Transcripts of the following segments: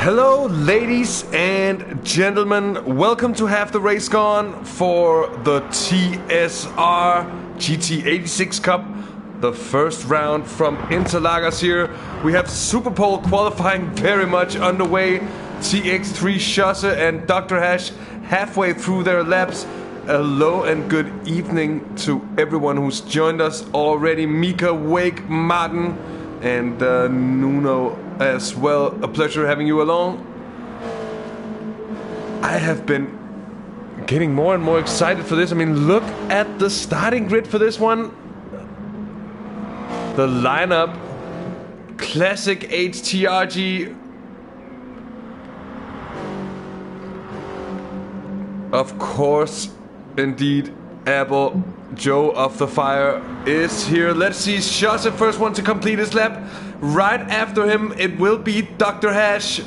Hello, ladies and gentlemen. Welcome to Have the Race Gone for the TSR GT86 Cup. The first round from Interlagos here. We have Super Pole qualifying very much underway. TX3 Chaussee and Dr. Hash halfway through their laps. Hello and good evening to everyone who's joined us already. Mika, Wake, Martin, and Nuno as well. A pleasure having you along. I have been getting more and more excited for this. I mean, look at the starting grid for this one. The lineup: classic HTRG, of course, indeed, Apple. Joe of the Fire is here. Let's see, Chaussee, first one to complete his lap. Right after him, it will be Dr. Hash.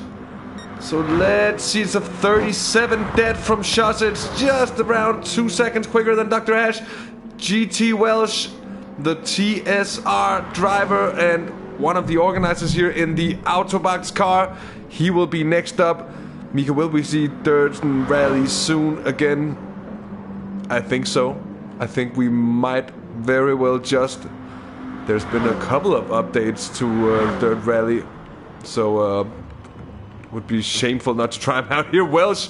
So let's see, it's a 37 dead from Chaussee. It's just around 2 seconds quicker than Dr. Hash. GT Welsh, the TSR driver and one of the organizers here in the Autobox car. He will be next up. Mika, will we see DirtenDK soon again? I think so. I think we might very well just... There's been a couple of updates to Dirt Rally, so would be shameful not to try him out here. Welsh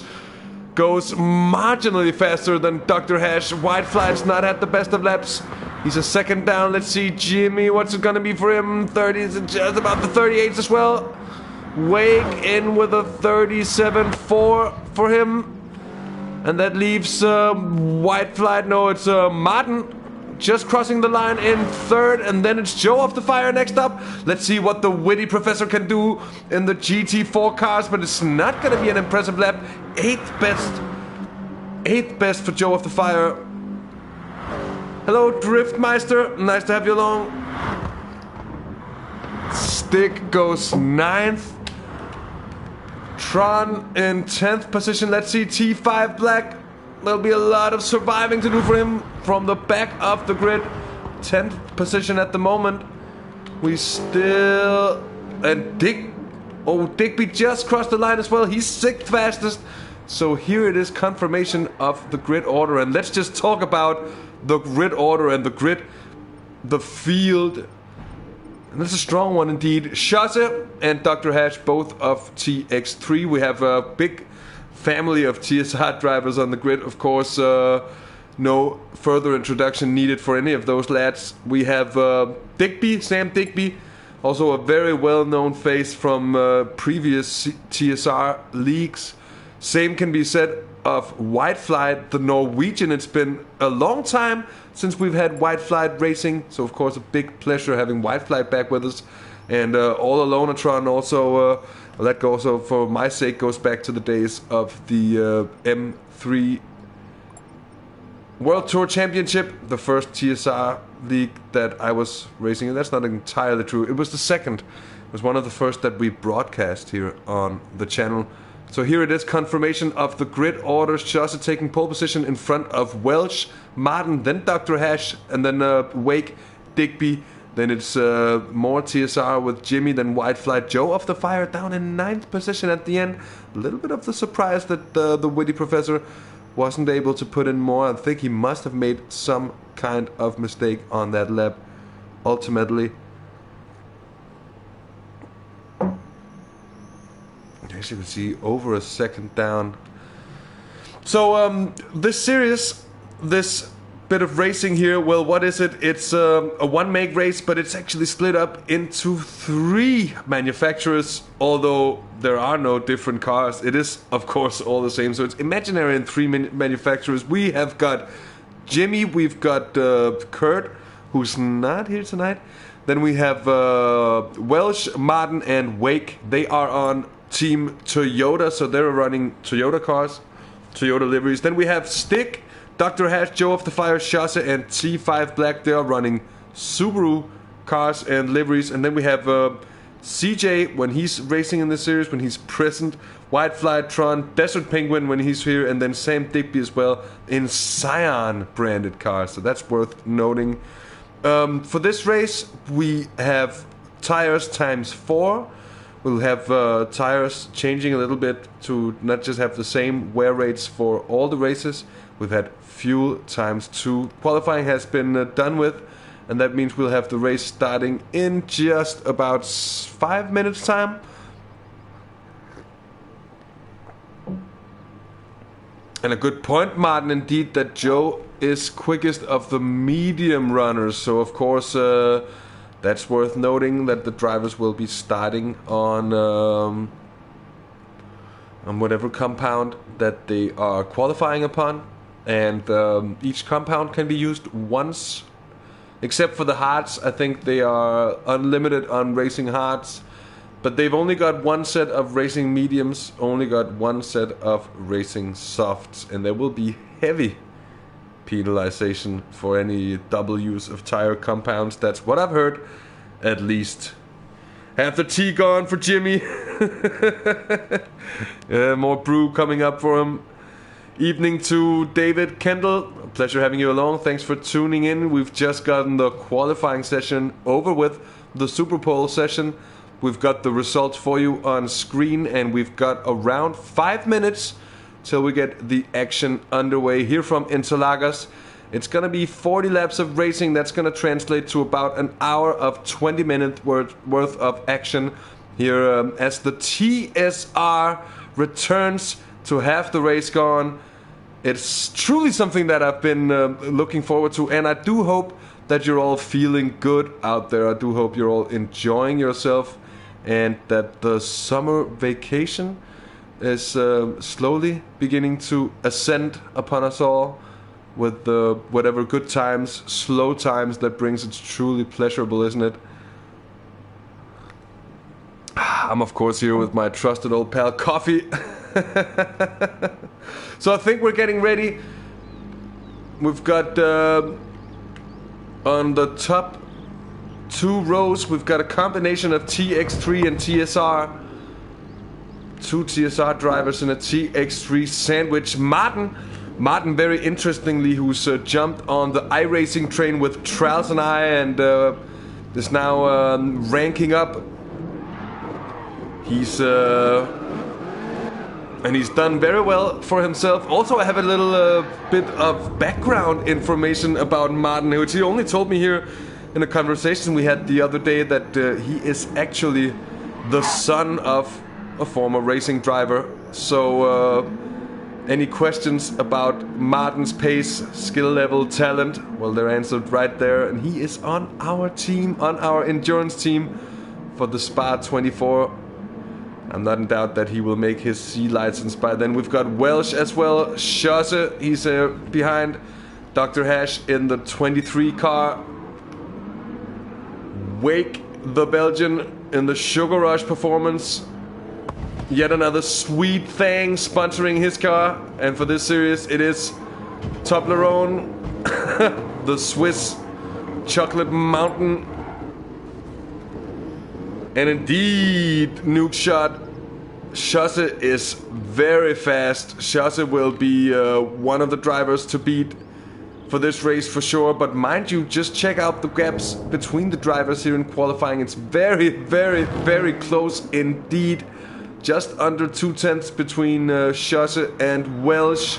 goes marginally faster than Dr. Hash. White Flight's not at the best of laps. He's a second down. Let's see, Jimmy, what's it gonna be for him? 30s and just about the 38s as well. Wake in with a 37.4 for him. And that leaves White Flight, no, it's Martin just crossing the line in third, and then it's Joe of the Fire next up. Let's see what the witty professor can do in the GT4 cars, but it's not going to be an impressive lap. Eighth best for Joe of the Fire. Hello, Driftmeister, nice to have you along. Stick goes 9th. Tron in 10th position. Let's see, T5 Black. There'll be a lot of surviving to do for him from the back of the grid. 10th position at the moment. We still... And Digby just crossed the line as well. He's 6th fastest. So here it is, confirmation of the grid order. And let's just talk about the grid order and the field. And that's a strong one indeed. Shase and Dr. Hash, both of TX3. We have a big family of TSR drivers on the grid, of course. No further introduction needed for any of those lads. We have Sam Digby, also a very well-known face from previous TSR leagues. Same can be said of Whiteflight, the Norwegian. It's been a long time since we've had Whiteflight racing, so of course a big pleasure having Whiteflight back with us. And All Alonatron also, that also for my sake goes back to the days of the M3 World Tour Championship, the first TSR league that I was racing in. That's not entirely true. It was the second. It was one of the first that we broadcast here on the channel. So here it is, confirmation of the grid orders. Shase taking pole position in front of Welsh, Martin, then Dr. Hash, and then Wake, Digby. Then it's more TSR with Jimmy, then Whiteflight. Joe of the Fire down in 9th position at the end. A little bit of the surprise that the witty professor wasn't able to put in more. I think he must have made some kind of mistake on that lap, ultimately. As you can see, over a second down. So this series, this bit of racing here, well, what is it? It's a one-make race, but it's actually split up into 3 manufacturers, although there are no different cars. It is, of course, all the same. So it's imaginary in 3 manufacturers. We have got Jimmy, we've got Kurt, who's not here tonight. Then we have Welsh, Martin, and Wake. They are on Team Toyota, so they're running Toyota cars, Toyota liveries. Then we have Stick, Dr. Hash, Joe of the Fire, Shase, and T5 Black. They are running Subaru cars and liveries. And then we have CJ when he's racing in this series, when he's present. Whitefly, Tron, Desert Penguin when he's here, and then Sam Digby as well in Scion branded cars. So that's worth noting. For this race, we have tires ×4. We'll have tires changing a little bit to not just have the same wear rates for all the races. We've had fuel ×2. Qualifying has been done with, and that means we'll have the race starting in just about 5 minutes time. And a good point, Martin, indeed, that Joe is quickest of the medium runners. So of course that's worth noting, that the drivers will be starting on whatever compound that they are qualifying upon. And each compound can be used once, except for the hards. I think they are unlimited on racing hards. But they've only got 1 set of racing mediums, only got 1 set of racing softs. And there will be heavy penalization for any double use of tire compounds. That's what I've heard, at least. Have the tea gone for Jimmy. More brew coming up for him. Evening to David Kendall. Pleasure having you along. Thanks for tuning in. We've just gotten the qualifying session over with, the Super Pole session. We've got the results for you on screen, and we've got around 5 minutes till we get the action underway here from Interlagos. It's going to be 40 laps of racing. That's going to translate to about an hour of 20 minutes worth of action here as the TSR returns to have the race gone. It's truly something that I've been looking forward to, and I do hope that you're all feeling good out there. I do hope you're all enjoying yourself, and that the summer vacation is slowly beginning to ascend upon us all with whatever good times, slow times that brings. It's truly pleasurable, isn't it? I'm of course here with my trusted old pal Coffee. So I think we're getting ready. We've got on the top 2 rows, we've got a combination of TX3 and TSR. 2 TSR drivers in a TX3 sandwich. Martin, very interestingly, who's jumped on the iRacing train with Trals and I, and is now ranking up. He's And he's done very well for himself. Also, I have a little bit of background information about Martin, which he only told me here in a conversation we had the other day, that he is actually the son of a former racing driver. So any questions about Martin's pace, skill level, talent, well, they're answered right there. And he is on our team, on our endurance team for the Spa 24. I'm not in doubt that he will make his C license by then. We've got Welsh as well. Schosse, he's behind Dr. Hash in the 23 car. Wake, the Belgian, in the Sugar Rush performance. Yet another sweet thing sponsoring his car. And for this series, it is Toblerone, the Swiss chocolate mountain. And indeed, Nuke Shot, Schosse is very fast. Schosse will be one of the drivers to beat for this race for sure. But mind you, just check out the gaps between the drivers here in qualifying. It's very, very, very close indeed. Just under 2/10 between Schosse and Welsh.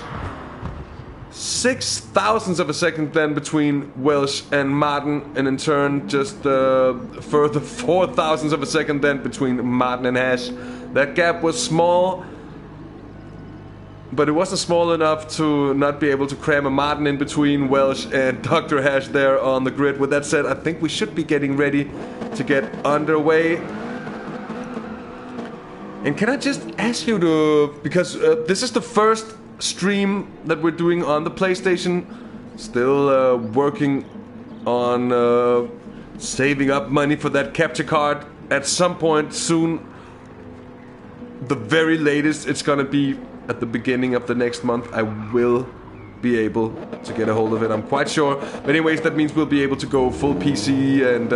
6,000ths of a second then between Welsh and Martin, and in turn just further 4,000ths of a second then between Martin and Hash. That gap was small, but it wasn't small enough to not be able to cram a Martin in between Welsh and Dr. Hash there on the grid. With that said, I think we should be getting ready to get underway. And can I just ask you to, because this is the first stream that we're doing on the PlayStation, still working on saving up money for that capture card. At some point soon, the very latest, it's gonna be at the beginning of the next month, I will be able to get a hold of it, I'm quite sure. But anyways, that means we'll be able to go full PC and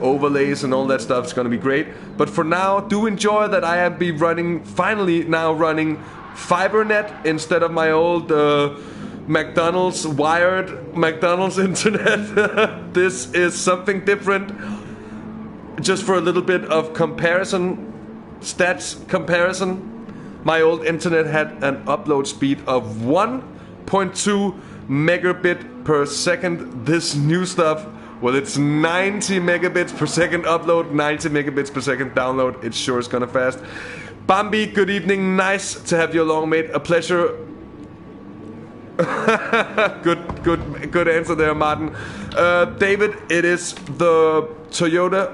overlays and all that stuff. It's gonna be great. But for now, do enjoy that I am finally now running FiberNet instead of my old McDonald's wired McDonald's internet. This is something different. Just for a little bit of comparison, stats comparison, my old internet had an upload speed of 1.2 megabit per second. This new stuff, well, it's 90 megabits per second upload, 90 megabits per second download. It sure is gonna fast. Bambi, good evening. Nice to have you along, mate. A pleasure. Good answer there, Martin. David, it is the Toyota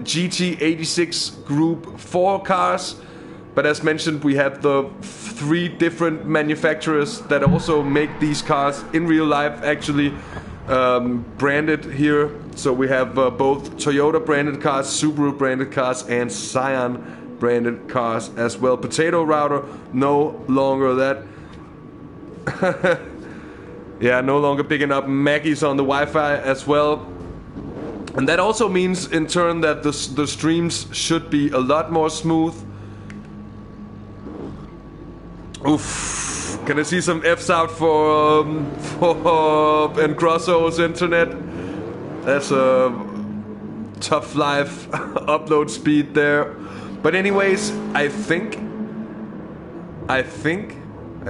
GT86 Group 4 cars. But as mentioned, we have the 3 different manufacturers that also make these cars in real life, actually branded here. So we have both Toyota branded cars, Subaru branded cars, and Scion branded cars as well. Potato router, no longer that. Yeah, no longer picking up Maggie's on the Wi-Fi as well. And that also means in turn that the streams should be a lot more smooth. Oof. Can I see some F's out for Engrosso's internet? That's a tough life upload speed there. But anyways, I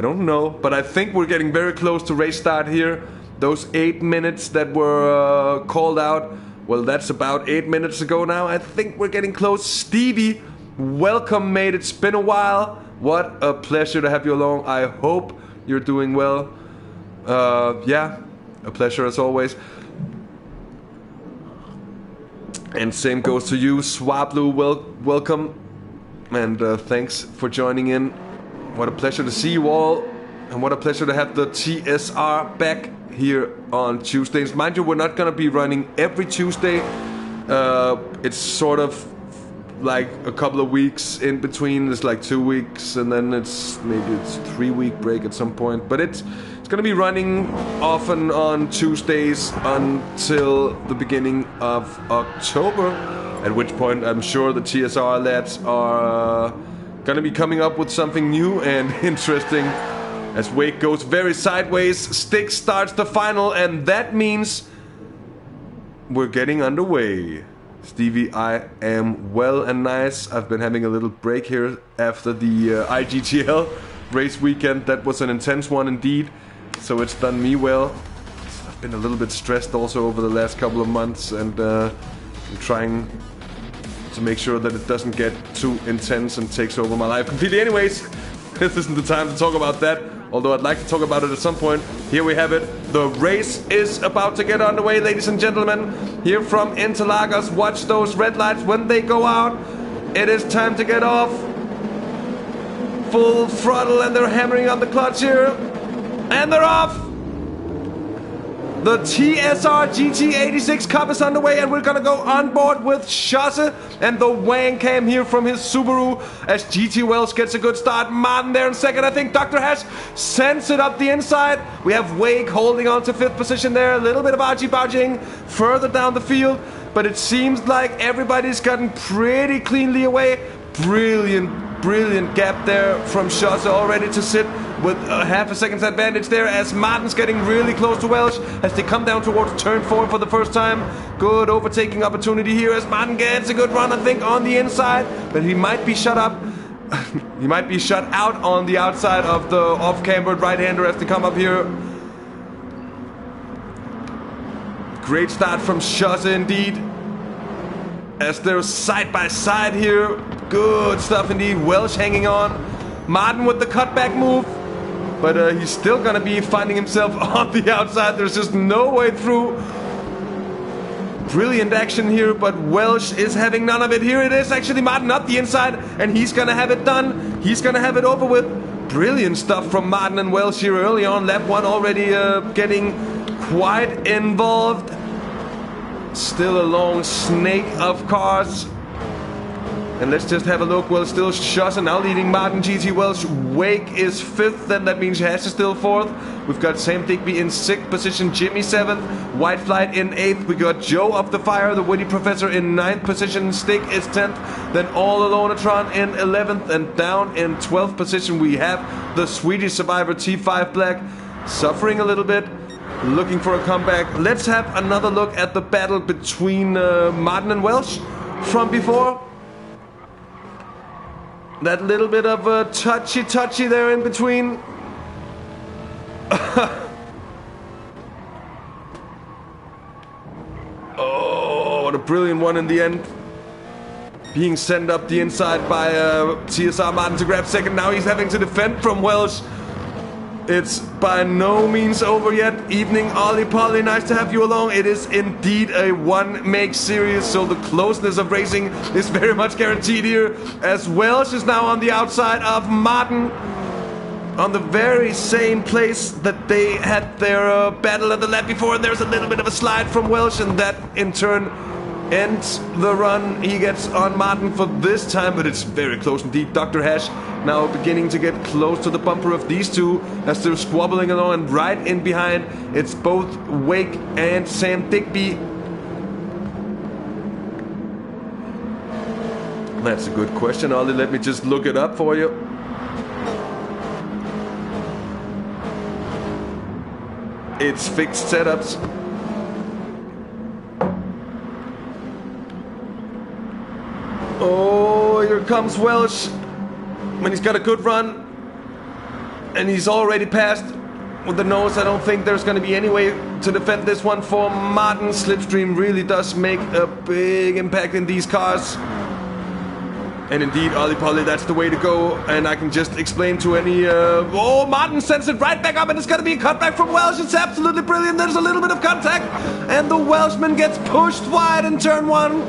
don't know, but I think we're getting very close to race start here. Those 8 minutes that were called out, well, that's about 8 minutes ago now. I think we're getting close. Stevie, welcome, mate. It's been a while. What a pleasure to have you along. I hope you're doing well. Yeah, a pleasure as always. And same goes to you, Swablu. Welcome, and thanks for joining in. What a pleasure to see you all, and what a pleasure to have the TSR back here on Tuesdays. Mind you, we're not gonna be running every Tuesday. It's sort of like a couple of weeks in between. It's like 2 weeks, and then it's 3-week break at some point. But it's gonna be running often on Tuesdays until the beginning of October, at which point I'm sure the TSR lads are gonna be coming up with something new and interesting. As Wake goes very sideways, Stick starts the final, and that means we're getting underway. Stevie, I am well and nice. I've been having a little break here after the IGTL race weekend. That was an intense one indeed, so it's done me well. I've been a little bit stressed also over the last couple of months, and I'm trying to make sure that it doesn't get too intense and takes over my life completely. Anyways, this isn't the time to talk about that, although I'd like to talk about it at some point. Here we have it. The race is about to get underway, ladies and gentlemen. Here from Interlagos, watch those red lights when they go out. It is time to get off. Full throttle, and they're hammering on the clutch here. And they're off! The TSR GT86 Cup is underway, and we're gonna go on board with Shosse and the Wang Cam here from his Subaru as GT Welsh gets a good start. Martin there in second. I think Dr. Hash sends it up the inside. We have Wake holding on to 5th position there. A little bit of argy-bargying further down the field, but it seems like everybody's gotten pretty cleanly away. Brilliant gap there from Shosse, already to sit with a half a second's advantage there as Martin's getting really close to Welsh as they come down towards turn 4 for the first time. Good overtaking opportunity here as Martin gets a good run, I think, on the inside, but he might be shut up. He might be shut out on the outside of the off-cambered right-hander as they come up here. Great start from Shosse indeed, as they're side by side here. Good stuff indeed. Welsh hanging on. Martin with the cutback move, but he's still gonna be finding himself on the outside. There's just no way through. Brilliant action here, but Welsh is having none of it. Here it is, actually Martin up the inside, and he's gonna have it done. He's gonna have it over with. Brilliant stuff from Martin and Welsh here early on. Lap 1 already getting quite involved. Still a long snake of cars. And let's just have a look. Well, still Shosse now leading Martin, GT Welsh. Wake is 5th, then that means Hash is still 4th. We've got Sam Digby in 6th position, Jimmy 7th, White Flight in 8th. We got Joe of the Fire, the Witty Professor in 9th position, Stick is 10th, then All Alonatron in 11th, and down in 12th position we have the Swedish Survivor T5 Black, suffering a little bit, looking for a comeback. Let's have another look at the battle between Martin and Welsh from before. That little bit of a touchy there in between. Oh, what a brilliant one in the end. Being sent up the inside by TSR Martin to grab second. Now he's having to defend from Welsh. It's by no means over yet. Evening, Ollie Polly, nice to have you along. It is indeed a one-make series, so the closeness of racing is very much guaranteed here, as Welsh is now on the outside of Martin, on the very same place that they had their battle at the lap before. And there's a little bit of a slide from Welsh, and that in turn ends the run. He gets on Martin for this time, but it's very close indeed. Dr. Hash now beginning to get close to the bumper of these two as they're squabbling along, and right in behind it's both Wake and Sam Digby. That's a good question, Ollie. Let me just look it up for you. It's fixed setups. Oh, here comes Welsh when he's got a good run, and he's already passed with the nose. I don't think there's going to be any way to defend this one for Martin. Slipstream really does make a big impact in these cars. And indeed, Ollie Polly, that's the way to go. And I can just explain to any... oh, Martin sends it right back up, and it's going to be a cutback from Welsh. It's absolutely brilliant. There's a little bit of contact, and the Welshman gets pushed wide in turn 1.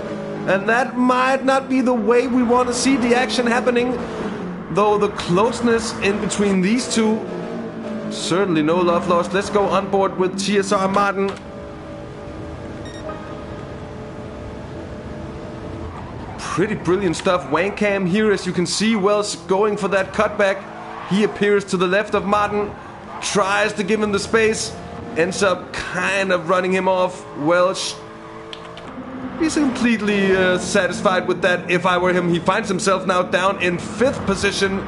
And that might not be the way we want to see the action happening, though the closeness in between these two, certainly no love lost. Let's go on board with TSR Martin. Pretty brilliant stuff. Wang Cam here, as you can see, Welsh going for that cutback. He appears to the left of Martin, tries to give him the space, ends up kind of running him off. Welsh, he's completely satisfied with that. If I were him, he finds himself now down in 5th position.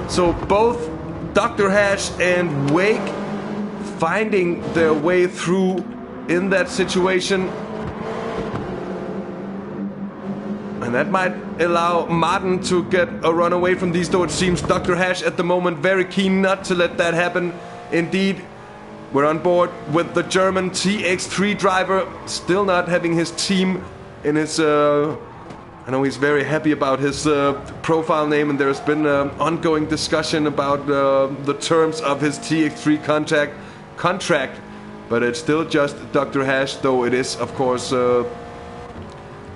So both Dr. Hash and Wake finding their way through in that situation. And that might allow Martin to get a run away from these, though it seems Dr. Hash at the moment very keen not to let that happen. Indeed, we're on board with the German TX3 driver, still not having his team in his... I know he's very happy about his profile name, and there's been ongoing discussion about the terms of his TX3 contract, but it's still just Dr. Hash, though it is, of course,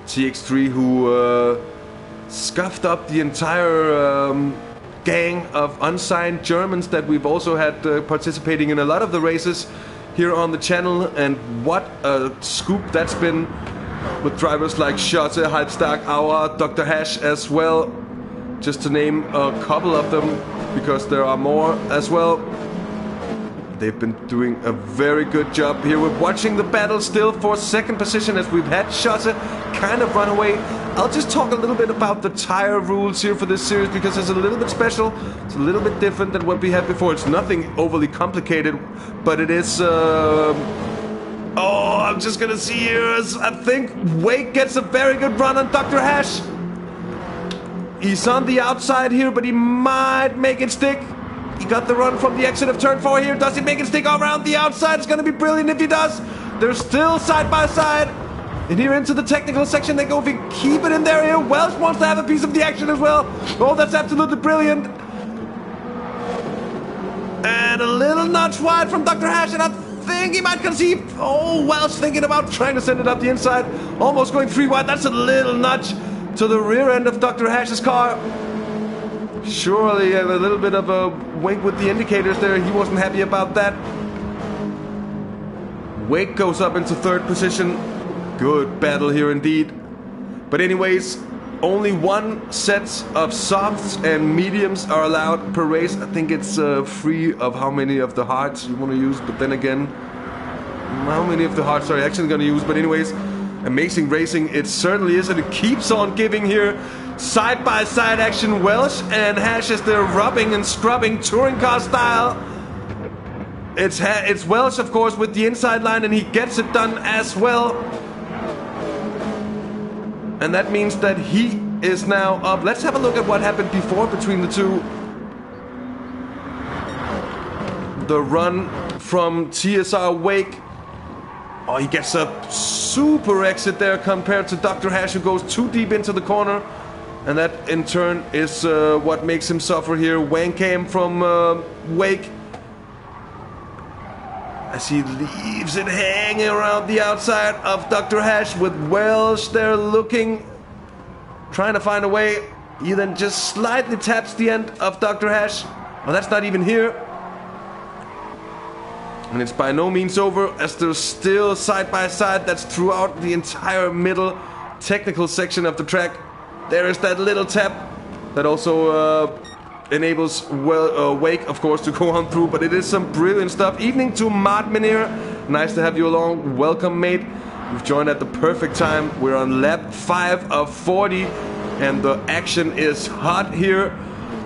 TX3 who scuffed up the entire gang of unsigned Germans that we've also had participating in a lot of the races here on the channel, and what a scoop that's been with drivers like Schotte, Halbstark, Auer, Dr. Hash as well, just to name a couple of them, because there are more as well. They've been doing a very good job here. We're watching the battle still for second position as we've had Schotte kind of run away. I'll just talk a little bit about the tire rules here for this series, because it's a little bit special. It's a little bit different than what we had before. It's nothing overly complicated, but it is... Oh, I'm just gonna see here as I think Wake gets a very good run on Dr. Hash. He's on the outside here, but he might make it stick. He got the run from the exit of turn 4 here. Does he make it stick around the outside? It's gonna be brilliant if he does. They're still side by side. And here into the technical section they go. If we keep it in there here, Welsh wants to have a piece of the action as well. Oh, that's absolutely brilliant. And a little nudge wide from Dr. Hash, and I think he might concede. Oh, Welsh thinking about trying to send it up the inside. Almost going 3 wide. That's a little nudge to the rear end of Dr. Hash's car. Surely a little bit of a wink with the indicators there. He wasn't happy about that. Wake goes up into third position. Good battle here indeed. But anyways, only one set of softs and mediums are allowed per race. I think it's free of how many of the hards you want to use. But then again, how many of the hards are you actually going to use? But anyways, amazing racing it certainly is, and it keeps on giving here. Side by side action. Welsh and Hash as they're rubbing and scrubbing touring car style. It's Welsh, of course, with the inside line, and he gets it done as well. And that means that he is now up. Let's have a look at what happened before between the two. The run from TSR Wake. Oh, he gets a super exit there compared to Dr. Hash, who goes too deep into the corner. And that, in turn, is what makes him suffer here. Wankam from Wake, as he leaves it hanging around the outside of Dr. Hash, with Welsh there looking, trying to find a way. He then just slightly taps the end of Dr. Hash. Well, that's not even here. And it's by no means over, as they're still side by side. That's throughout the entire middle technical section of the track. There is that little tap that also enables Wake, of course, to go on through. But it is some brilliant stuff. Evening to Martin here. Nice to have you along. Welcome, mate. You've joined at the perfect time. We're on lap 5 of 40. And the action is hot here.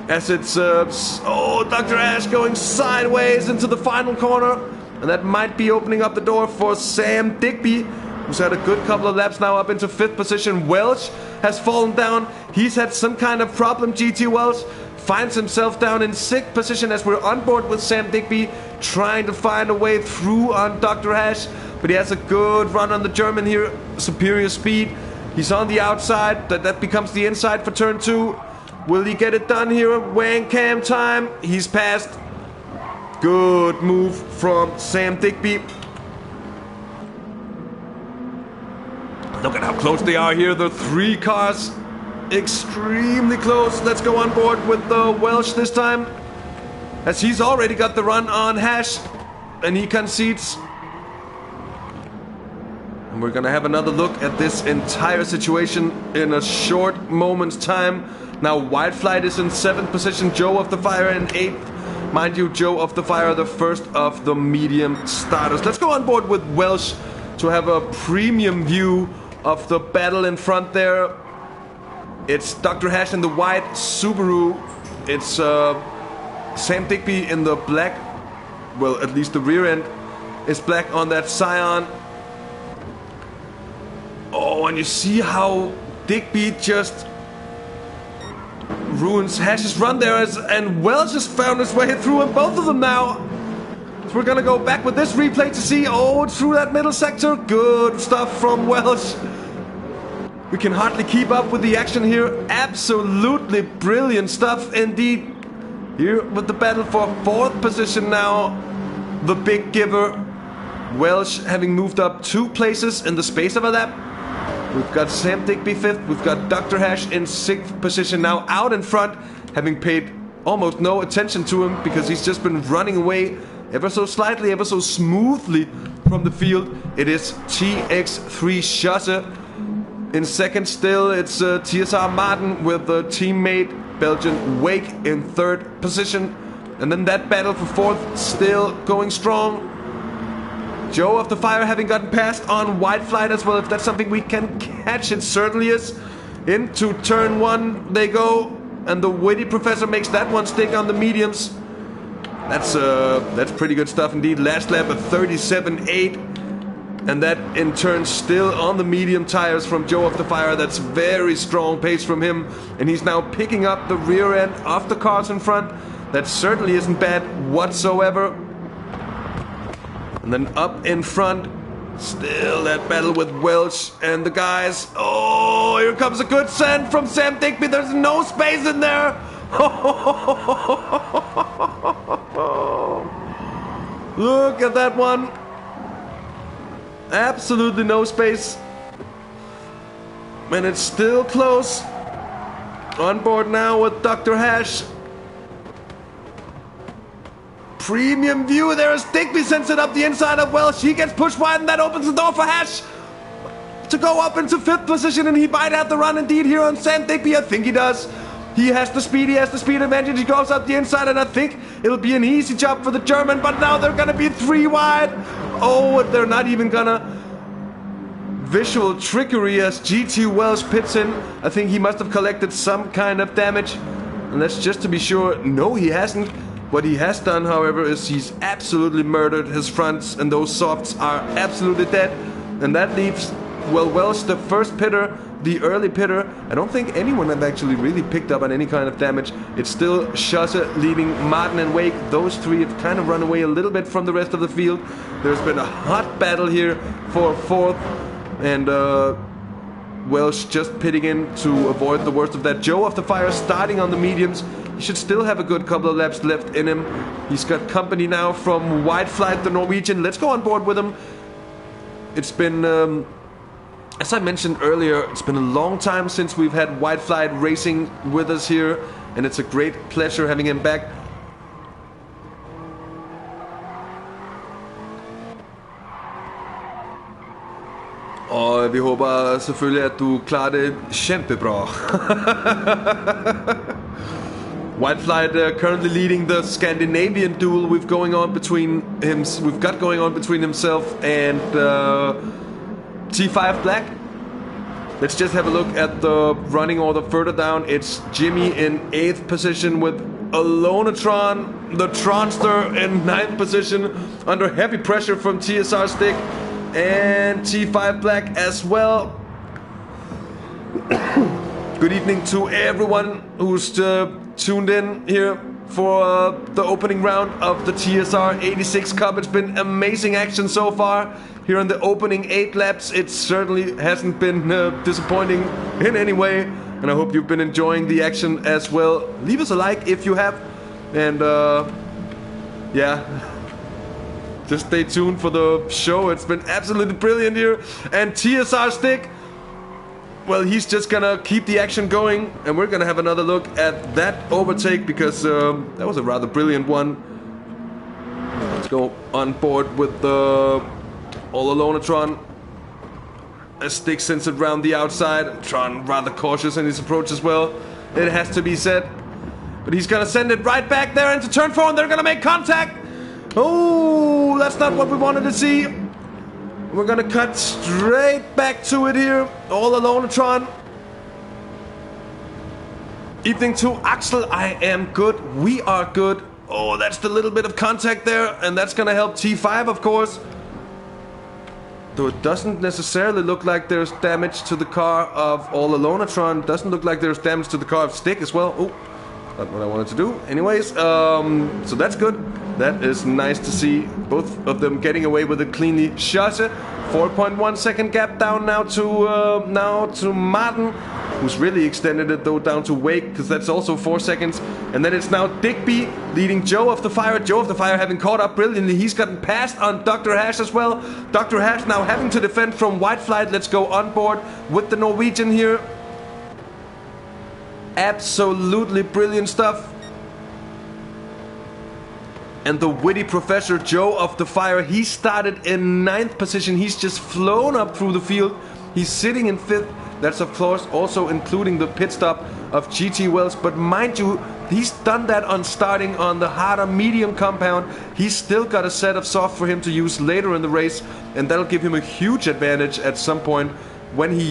As it's, Dr. Hash going sideways into the final corner. And that might be opening up the door for Sam Digby, who's had a good couple of laps now up into 5th position. Welsh has fallen down. He's had some kind of problem. GT Welsh finds himself down in 6th position as we're on board with Sam Digby, trying to find a way through on Dr. Hash. But he has a good run on the German here. Superior speed. He's on the outside. That becomes the inside for turn 2. Will he get it done here? Wankam time. He's passed. Good move from Sam Digby. Look at how close they are here. The 3 cars extremely close. Let's go on board with the Welsh this time, as he's already got the run on Hash, and he concedes. And we're gonna have another look at this entire situation in a short moment's time. Now White Flight is in 7th position, Joe of the Fire in 8th. Mind you, Joe of the Fire, the first of the medium starters. Let's go on board with Welsh to have a premium view of the battle in front there. It's Dr. Hash in the white Subaru. It's Sam Digby in the black. Well, at least the rear end is black on that Scion. Oh, and you see how Digby just ruins Hash's run there, and Welsh just found his way through, and both of them now. So we're gonna go back with this replay to see, oh, through that middle sector. Good stuff from Welsh. We can hardly keep up with the action here. Absolutely brilliant stuff indeed. Here with the battle for 4th position now. The big giver. Welsh having moved up 2 places in the space of a lap. We've got Sam Digby 5th. We've got Dr. Hash in 6th position now, out in front, having paid almost no attention to him because he's just been running away ever so slightly, ever so smoothly from the field. It is TX3 Schosse. In 2nd still, it's TSR Martin with the teammate Belgian Wake in 3rd position. And then that battle for 4th still going strong. Joe of the Fire having gotten past on wide flight as well. If that's something we can catch, it certainly is. Into turn 1 they go, and the witty professor makes that one stick on the mediums. That's pretty good stuff indeed. Last lap at 37.8, and that in turn still on the medium tires from Joe of the Fire. That's very strong pace from him, and he's now picking up the rear end of the cars in front. That certainly isn't bad whatsoever. And then up in front, still that battle with Welsh and the guys. Oh, here comes a good send from Sam Digby. There's no space in there. Look at that one. Absolutely no space. And it's still close. On board now with Dr. Hash. Premium view there as Digby sends it up the inside of Welsh. He gets pushed wide, and that opens the door for Hash to go up into 5th position, and he might have the run indeed here on Sam Digby. I think he does. He has the speed advantage. He goes up the inside, and I think it'll be an easy job for the German, but now they're gonna be 3 wide. Oh, they're not even gonna visual trickery as GT Welsh pits in. I think he must have collected some kind of damage, and that's just to be sure. No, he hasn't. What he has done, however, is he's absolutely murdered his fronts, and those softs are absolutely dead. And that leaves, well, Welsh, the first pitter, the early pitter. I don't think anyone have actually really picked up on any kind of damage. It's still Schosse leading Martin and Wake. Those 3 have kind of run away a little bit from the rest of the field. There's been a hot battle here for 4th, and Welsh just pitting in to avoid the worst of that. Joe of the Fire starting on the mediums. He should still have a good couple of laps left in him. He's got company now from Wide Flight, the Norwegian. Let's go on board with him. It's been, as I mentioned earlier, it's been a long time since we've had Wide Flight racing with us here, and it's a great pleasure having him back. Og vi håber selvfølgelig, at du klarer det kjempebra. Whiteflight currently leading the Scandinavian duel we've got going on between himself and T5 Black. Let's just have a look at the running order further down. It's Jimmy in 8th position with Alonatron, the Tronster in 9th position under heavy pressure from TSR Stick and T5 Black as well. Good evening to everyone who's tuned in here for the opening round of the TSR86 Cup. It's been amazing action so far here in the opening 8 laps. It certainly hasn't been disappointing in any way, and I hope you've been enjoying the action as well. Leave us a like if you have, and yeah, just stay tuned for the show. It's been absolutely brilliant here. And TSR Stick, well, he's just gonna keep the action going, and we're gonna have another look at that overtake because that was a rather brilliant one. Let's go on board with the Alonatron. As Stick sends it round the outside. Tron rather cautious in his approach as well, it has to be said. But he's gonna send it right back there into turn 4, and they're gonna make contact. Oh, that's not what we wanted to see. We're gonna cut straight back to it here. All Alonatron. Evening to Axel. I am good. We are good. Oh, that's the little bit of contact there, and that's gonna help T5, of course. Though it doesn't necessarily look like there's damage to the car of All Alonatron. Doesn't look like there's damage to the car of Stick as well. Oh, not what I wanted to do. Anyways, so that's good. That is nice to see. Both of them getting away with it cleanly. Schosse, 4.1 second gap down now to Martin, who's really extended it though down to Wake, because that's also 4 seconds. And then it's now Digby leading Joe of the Fire. Joe of the Fire having caught up brilliantly. He's gotten passed on Dr. Hash as well. Dr. Hash now having to defend from White Flight. Let's go on board with the Norwegian here. Absolutely brilliant stuff. And the witty Professor Joe of the Fire, he started in 9th position. He's just flown up through the field. He's sitting in 5th. That's of course also including the pit stop of GT Wells. But mind you, he's done that on starting on the harder medium compound. He's still got a set of soft for him to use later in the race. And that'll give him a huge advantage at some point when he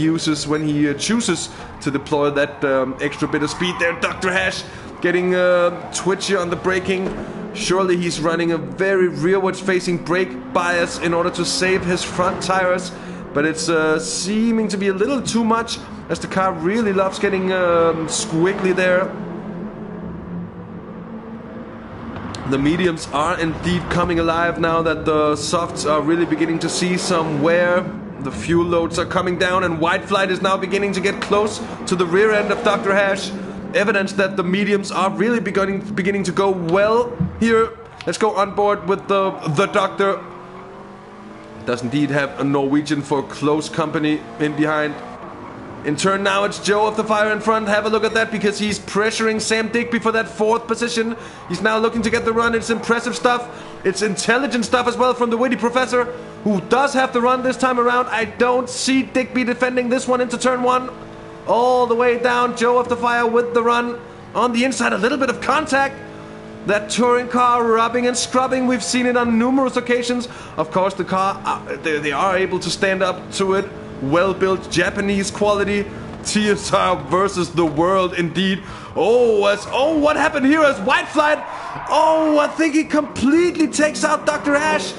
chooses to deploy that extra bit of speed there. Dr. Hash getting twitchy on the braking. Surely he's running a very rearwards facing brake bias in order to save his front tires. But it's seeming to be a little too much, as the car really loves getting squiggly there. The mediums are indeed coming alive now that the softs are really beginning to see some wear. The fuel loads are coming down, and White Flight is now beginning to get close to the rear end of Dr. Hash. Evidence that the mediums are really beginning to go well here. Let's go on board with the Doctor. Does indeed have a Norwegian for close company in behind. In turn now it's Joe of the Fire in front. Have a look at that, because he's pressuring Sam Digby for that 4th position. He's now looking to get the run. It's impressive stuff. It's intelligent stuff as well from the witty Professor, who does have the run this time around. I don't see Digby defending this one into turn 1. All the way down, Joe of the Fire with the run. On the inside, a little bit of contact. That touring car rubbing and scrubbing, we've seen it on numerous occasions. Of course, the car, they are able to stand up to it. Well-built Japanese quality. TSR versus the world, indeed. Oh, what happened here as White Flight? Oh, I think he completely takes out Dr. Hash.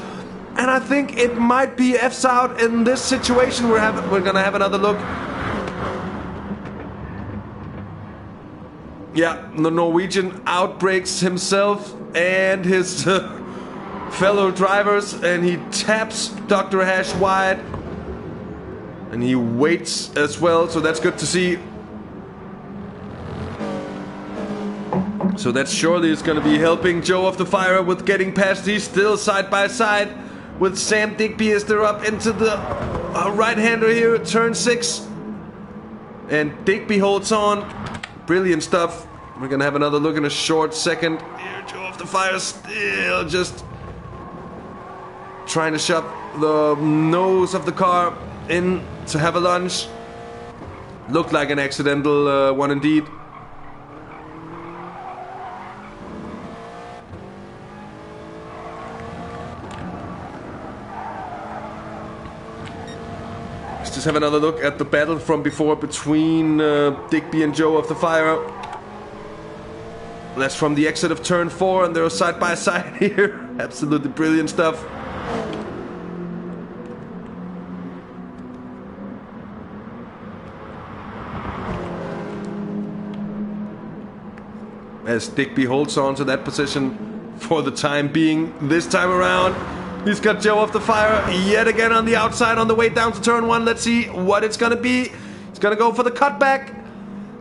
And I think it might be F's out in this situation. We're gonna have another look. Yeah, the Norwegian outbreaks himself and his fellow drivers, and he taps Dr. Hash wide. And he waits as well, so that's good to see. So that surely is going to be helping Joe of the Fire with getting past. He's still side by side with Sam Digby as they're up into the right-hander here at turn 6. And Digby holds on. Brilliant stuff. We're gonna have another look in a short second. Here, Joe of the Fire still just trying to shove the nose of the car in to have a lunge. Looked like an accidental one indeed. Let's just have another look at the battle from before between Digby and Joe of the Fire. That's from the exit of turn 4, and they're side by side here. Absolutely brilliant stuff. As Digby holds on to that position for the time being. This time around, he's got Joe of the Fire yet again on the outside on the way down to turn 1. Let's see what it's gonna be. He's gonna go for the cutback.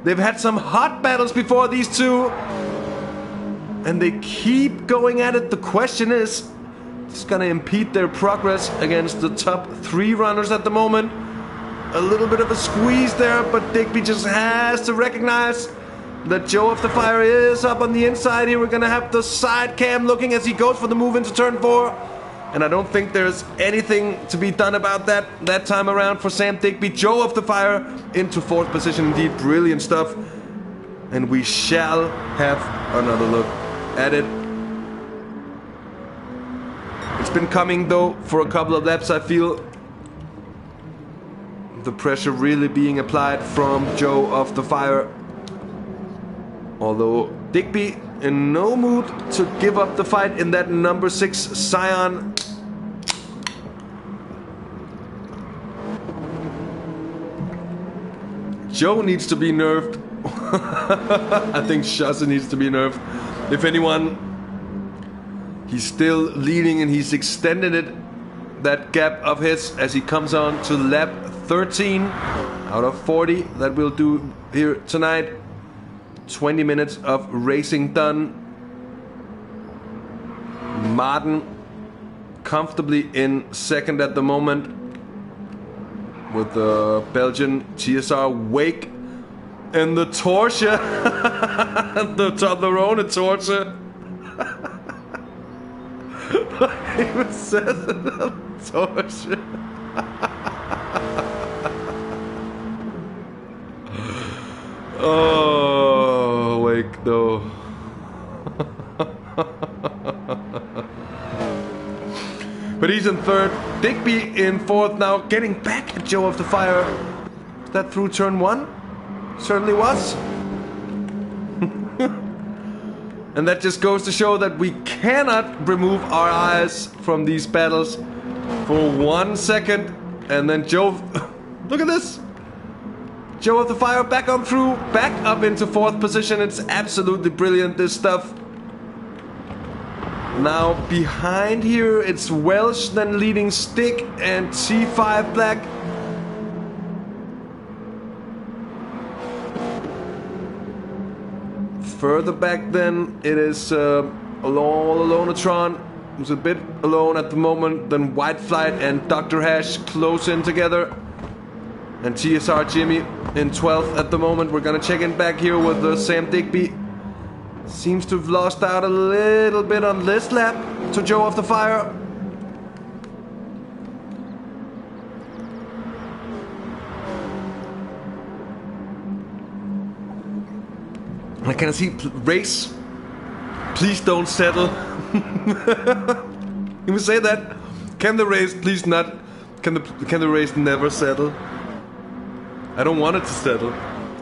They've had some hot battles before, these two, and they keep going at it. The question is, it's gonna impede their progress against the top 3 runners at the moment. A little bit of a squeeze there, but Digby just has to recognize that Joe of the Fire is up on the inside here. We're gonna have the side cam looking as he goes for the move into turn 4. And I don't think there's anything to be done about that time around for Sam Digby. Joe of the Fire into 4th position, indeed. Brilliant stuff. And we shall have another look at it. It's been coming though for a couple of laps, I feel. The pressure really being applied from Joe of the Fire. Although Digby in no mood to give up the fight in that number 6 Scion. Joe needs to be nerfed. I think Shaza needs to be nerfed. If anyone, he's still leading and he's extended it, that gap of his, as he comes on to lap 13 out of 40 that we'll do here tonight. 20 minutes of racing done. Martin comfortably in second at the moment, with the Belgian TSR Wake and the Torsia, the Toblerone Torsia. He even says it, Torsia. Oh, Wake though. But he's in third. Digby in fourth now, getting back at Joe of the Fire. Is that through turn one? Certainly was. And that just goes to show that we cannot remove our eyes from these battles for 1 second. And then Joe, look at this. Joe of the Fire back on through, back up into fourth position. It's absolutely brilliant, this stuff. Now behind here, it's Welsh then leading Stick and T5 Black. Further back then, it is Alonatron, who's a bit alone at the moment. Then White Flight and Dr. Hash close in together. And TSR Jimmy in 12th at the moment. We're gonna check in back here with Sam Digby. Seems to have lost out a little bit on this lap to Joe of the Fire. I can see race. Please don't settle. You would say that. Can the race please not? Can the race never settle? I don't want it to settle.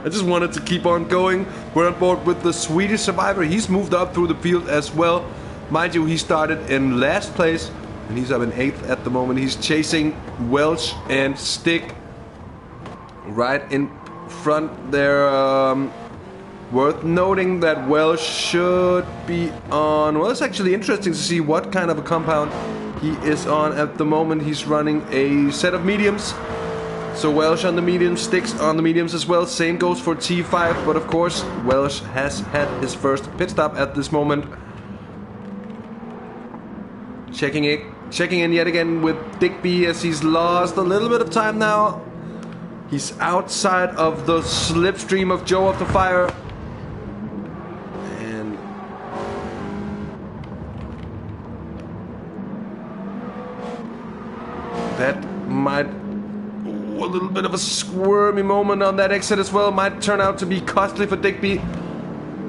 I just wanted to keep on going. We're on board with the Swedish survivor. He's moved up through the field as well. Mind you, he started in last place, and he's up in 8th at the moment. He's chasing Welsh and Stick right in front there. Worth noting that Welsh should be on... Well, it's actually interesting to see what kind of a compound he is on at the moment. He's running a set of mediums. So Welsh on the mediums, Sticks on the mediums as well. Same goes for T5, but of course Welsh has had his first pit stop at this moment. Checking in yet again with Digby as he's lost a little bit of time now. He's outside of the slipstream of Joe of the Fire. And that might... A little bit of a squirmy moment on that exit as well. Might turn out to be costly for Digby,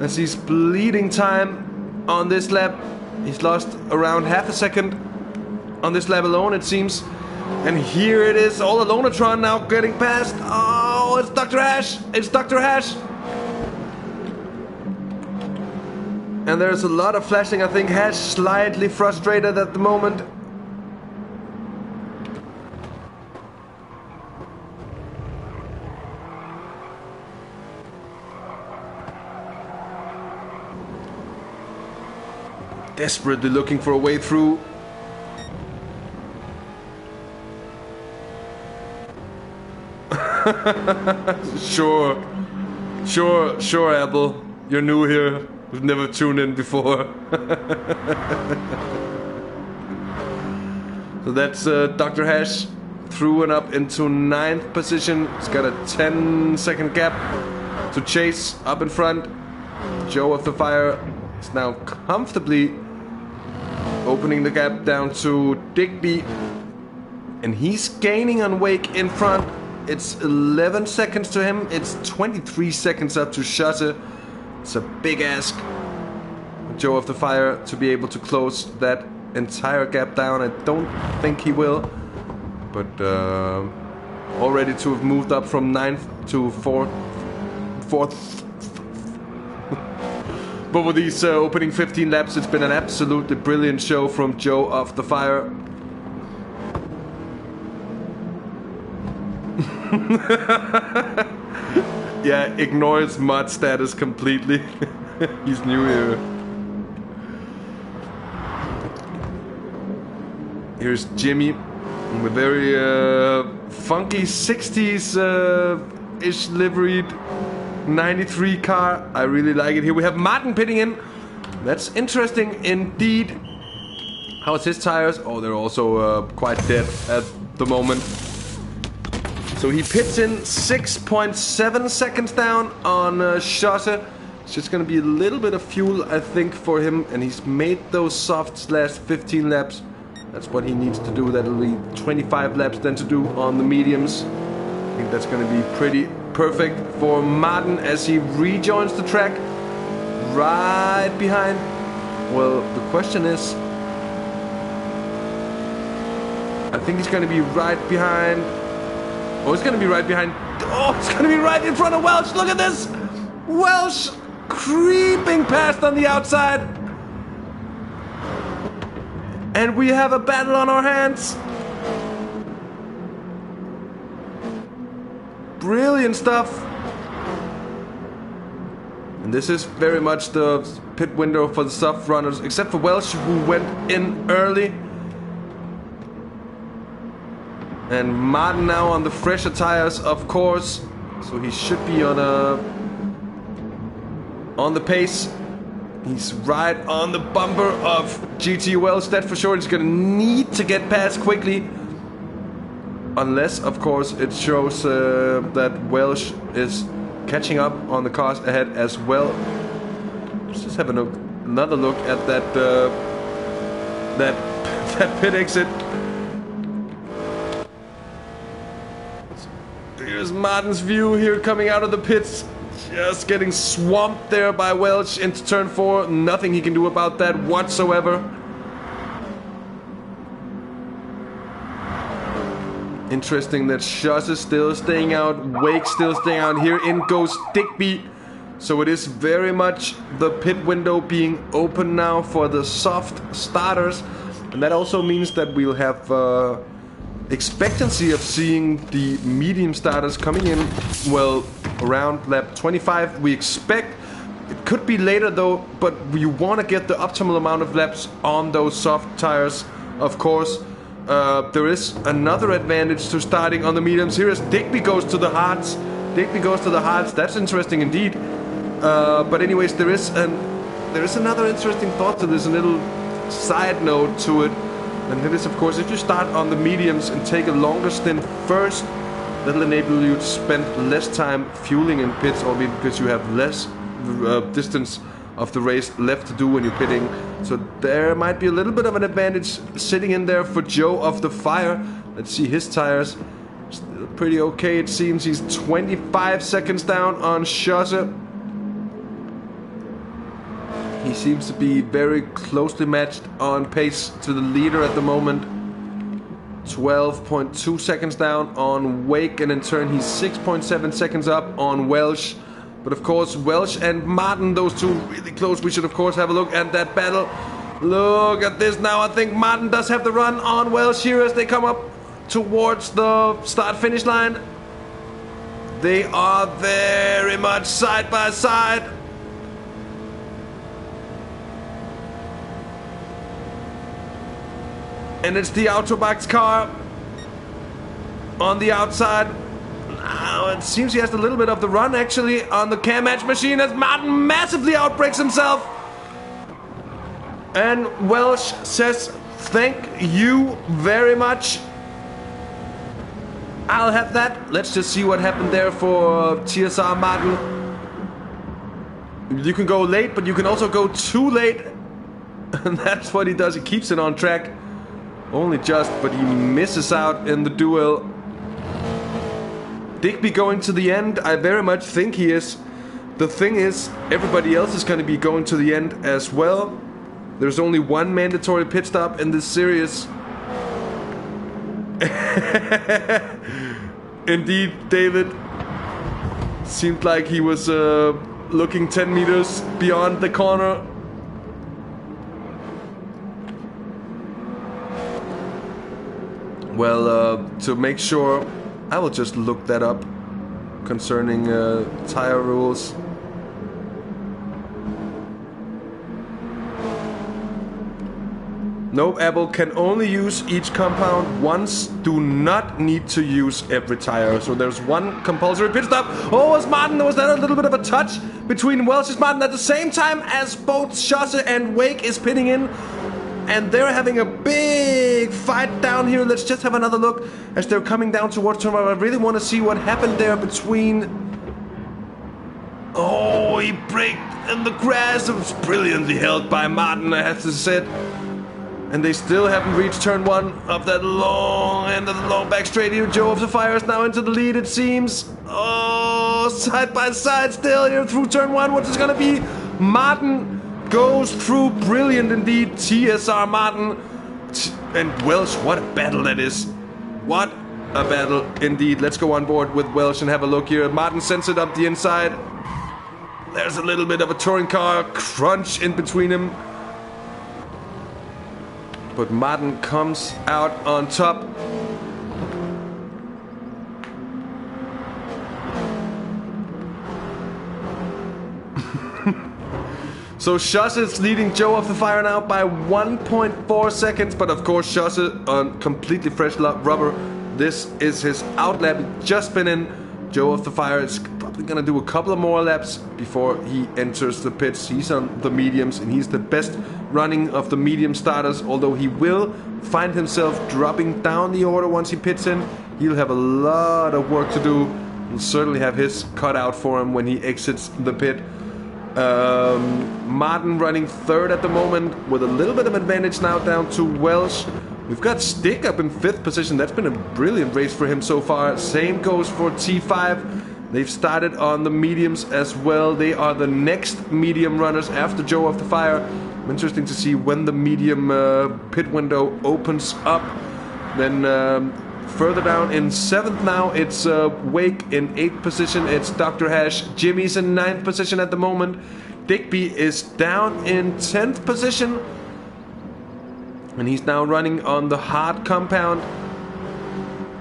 as he's bleeding time on this lap. He's lost around half a second on this lap alone, it seems. And here it is, all Alonatron now getting past. Oh, it's Dr. Hash! It's Dr. Hash! And there's a lot of flashing. I think Hash slightly frustrated at the moment. Desperately looking for a way through. Sure, Apple. You're new here. We've never tuned in before. So that's Dr. Hash through and up into 9th position. He's got a 10-second gap to chase up in front. Joe of the Fire is now comfortably opening the gap down to Digby, and he's gaining on Wake in front. It's 11 seconds to him. It's 23 seconds up to Shutter. It's a big ask for Joe of the Fire to be able to close that entire gap down. I don't think he will, but already to have moved up from 9th to 4th. But with these opening 15 laps, it's been an absolutely brilliant show from Joe of the Fire. yeah, ignores mod status completely. He's new here. Here's Jimmy with very funky 60s ish liveried 93 car. I really like it. Here we have Martin pitting in. That's interesting indeed. How's his tires? Oh, they're also quite dead at the moment. So he pits in 6.7 seconds down on Schosse. It's just going to be a little bit of fuel, I think, for him. And he's made those softs last 15 laps. That's what he needs to do. That'll be 25 laps then to do on the mediums. I think that's going to be pretty perfect for Martin as he rejoins the track. Right behind. Well, the question is... I think he's going to be right behind... Oh, he's going to be right behind... Oh, it's going to be right in front of Welsh. Look at this! Welsh creeping past on the outside. And we have a battle on our hands. Brilliant stuff. And this is very much the pit window for the soft runners, except for Welsh, who went in early. And Martin now on the fresher tires, of course. So he should be on the pace. He's right on the bumper of GT Welsh. That for sure. He's gonna need to get past quickly. Unless, of course, it shows that Welsh is catching up on the cars ahead as well. Let's just have another look at that that pit exit. Here's Martin's view here coming out of the pits. Just getting swamped there by Welsh into turn 4. Nothing he can do about that whatsoever. Interesting that Schosse is still staying out. Wake still staying out. Here in goes Digby. So it is very much the pit window being open now for the soft starters. And that also means that we'll have... expectancy of seeing the medium starters coming in, well, around lap 25, we expect. It could be later though, but you want to get the optimal amount of laps on those soft tires, of course. There is another advantage to starting on the mediums. Here as Digby goes to the hards. Digby goes to the hards, that's interesting indeed. But anyways, there is another interesting thought to this, a little side note to it. And that is, of course, if you start on the mediums and take a longer stint first, that'll enable you to spend less time fueling in pits, albeit because you have less distance of the race left to do when you're pitting. So there might be a little bit of an advantage sitting in there for Joe of the Fire. Let's see his tires. Still pretty okay, it seems. He's 25 seconds down on Schosse. He seems to be very closely matched on pace to the leader at the moment. 12.2 seconds down on Wake, and in turn he's 6.7 seconds up on Welsh. But of course Welsh and Martin, those two really close. We should of course have a look at that battle. Look at this now. I think Martin does have the run on Welsh here as they come up towards the start-finish line. They are very much side by side. And it's the Autobox car on the outside. Now it seems he has a little bit of the run actually on the cam match machine as Martin massively outbreaks himself. And Welsh says, thank you very much. I'll have that. Let's just see what happened there for TSR Martin. You can go late, but you can also go too late. And that's what he does. He keeps it on track. Only just, but he misses out in the duel. Digby going to the end. I very much think he is. The thing is, everybody else is going to be going to the end as well. There's only one mandatory pit stop in this series. Indeed, David. Seemed like he was looking 10 meters beyond the corner. Well, to make sure, I will just look that up. concerning tire rules. Nope, Apple can only use each compound once. Do not need to use every tire. So there's one compulsory pit stop. Oh, was Martin? Was that a little bit of a touch between Welch and Martin at the same time as both Schosse and Wake is pitting in? And they're having a big fight down here. Let's just have another look as they're coming down towards turn 1. I really want to see what happened there between... Oh, he braked in the grass. It was brilliantly held by Martin, I have to say. And they still haven't reached turn 1 of that long end of the long back straight here. Joe of the Fire is now into the lead, it seems. Oh, side by side still here through turn 1. What's it gonna be? Martin goes through. Brilliant indeed. TSR Martin. And Welch, what a battle that is. What a battle indeed. Let's go on board with Welch and have a look here. Martin sends it up the inside. There's a little bit of a touring car crunch in between him. But Martin comes out on top. So Schosse is leading Joe of the Fire now by 1.4 seconds. But of course Schosse on completely fresh rubber. This is his outlap. Just been in. Joe of the Fire is probably gonna do a couple of more laps before he enters the pits. He's on the mediums and he's the best running of the medium starters, although he will find himself dropping down the order once he pits in. He'll have a lot of work to do. He'll certainly have his cut out for him when he exits the pit. Martin running third at the moment with a little bit of advantage now down to Welch. We've got Stick up in 5th position. That's been a brilliant race for him so far. Same goes for T5. They've started on the mediums as well. They are the next medium runners after Joe of the Fire. Interesting to see when the medium pit window opens up. Then further down in 7th now, it's Wake in 8th position. It's Dr. Hash. Jimmy's in 9th position at the moment. Digby is down in 10th position. And he's now running on the hard compound.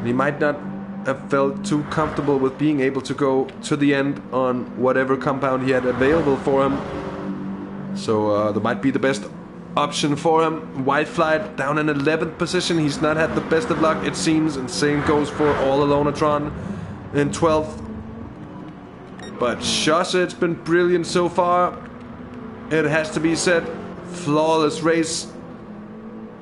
He might not have felt too comfortable with being able to go to the end on whatever compound he had available for him. So that might be the best option for him. White Flight down in 11th position. He's not had the best of luck, it seems. And same goes for All Alonatron in 12th. But Schosse, it's been brilliant so far. It has to be said. Flawless race.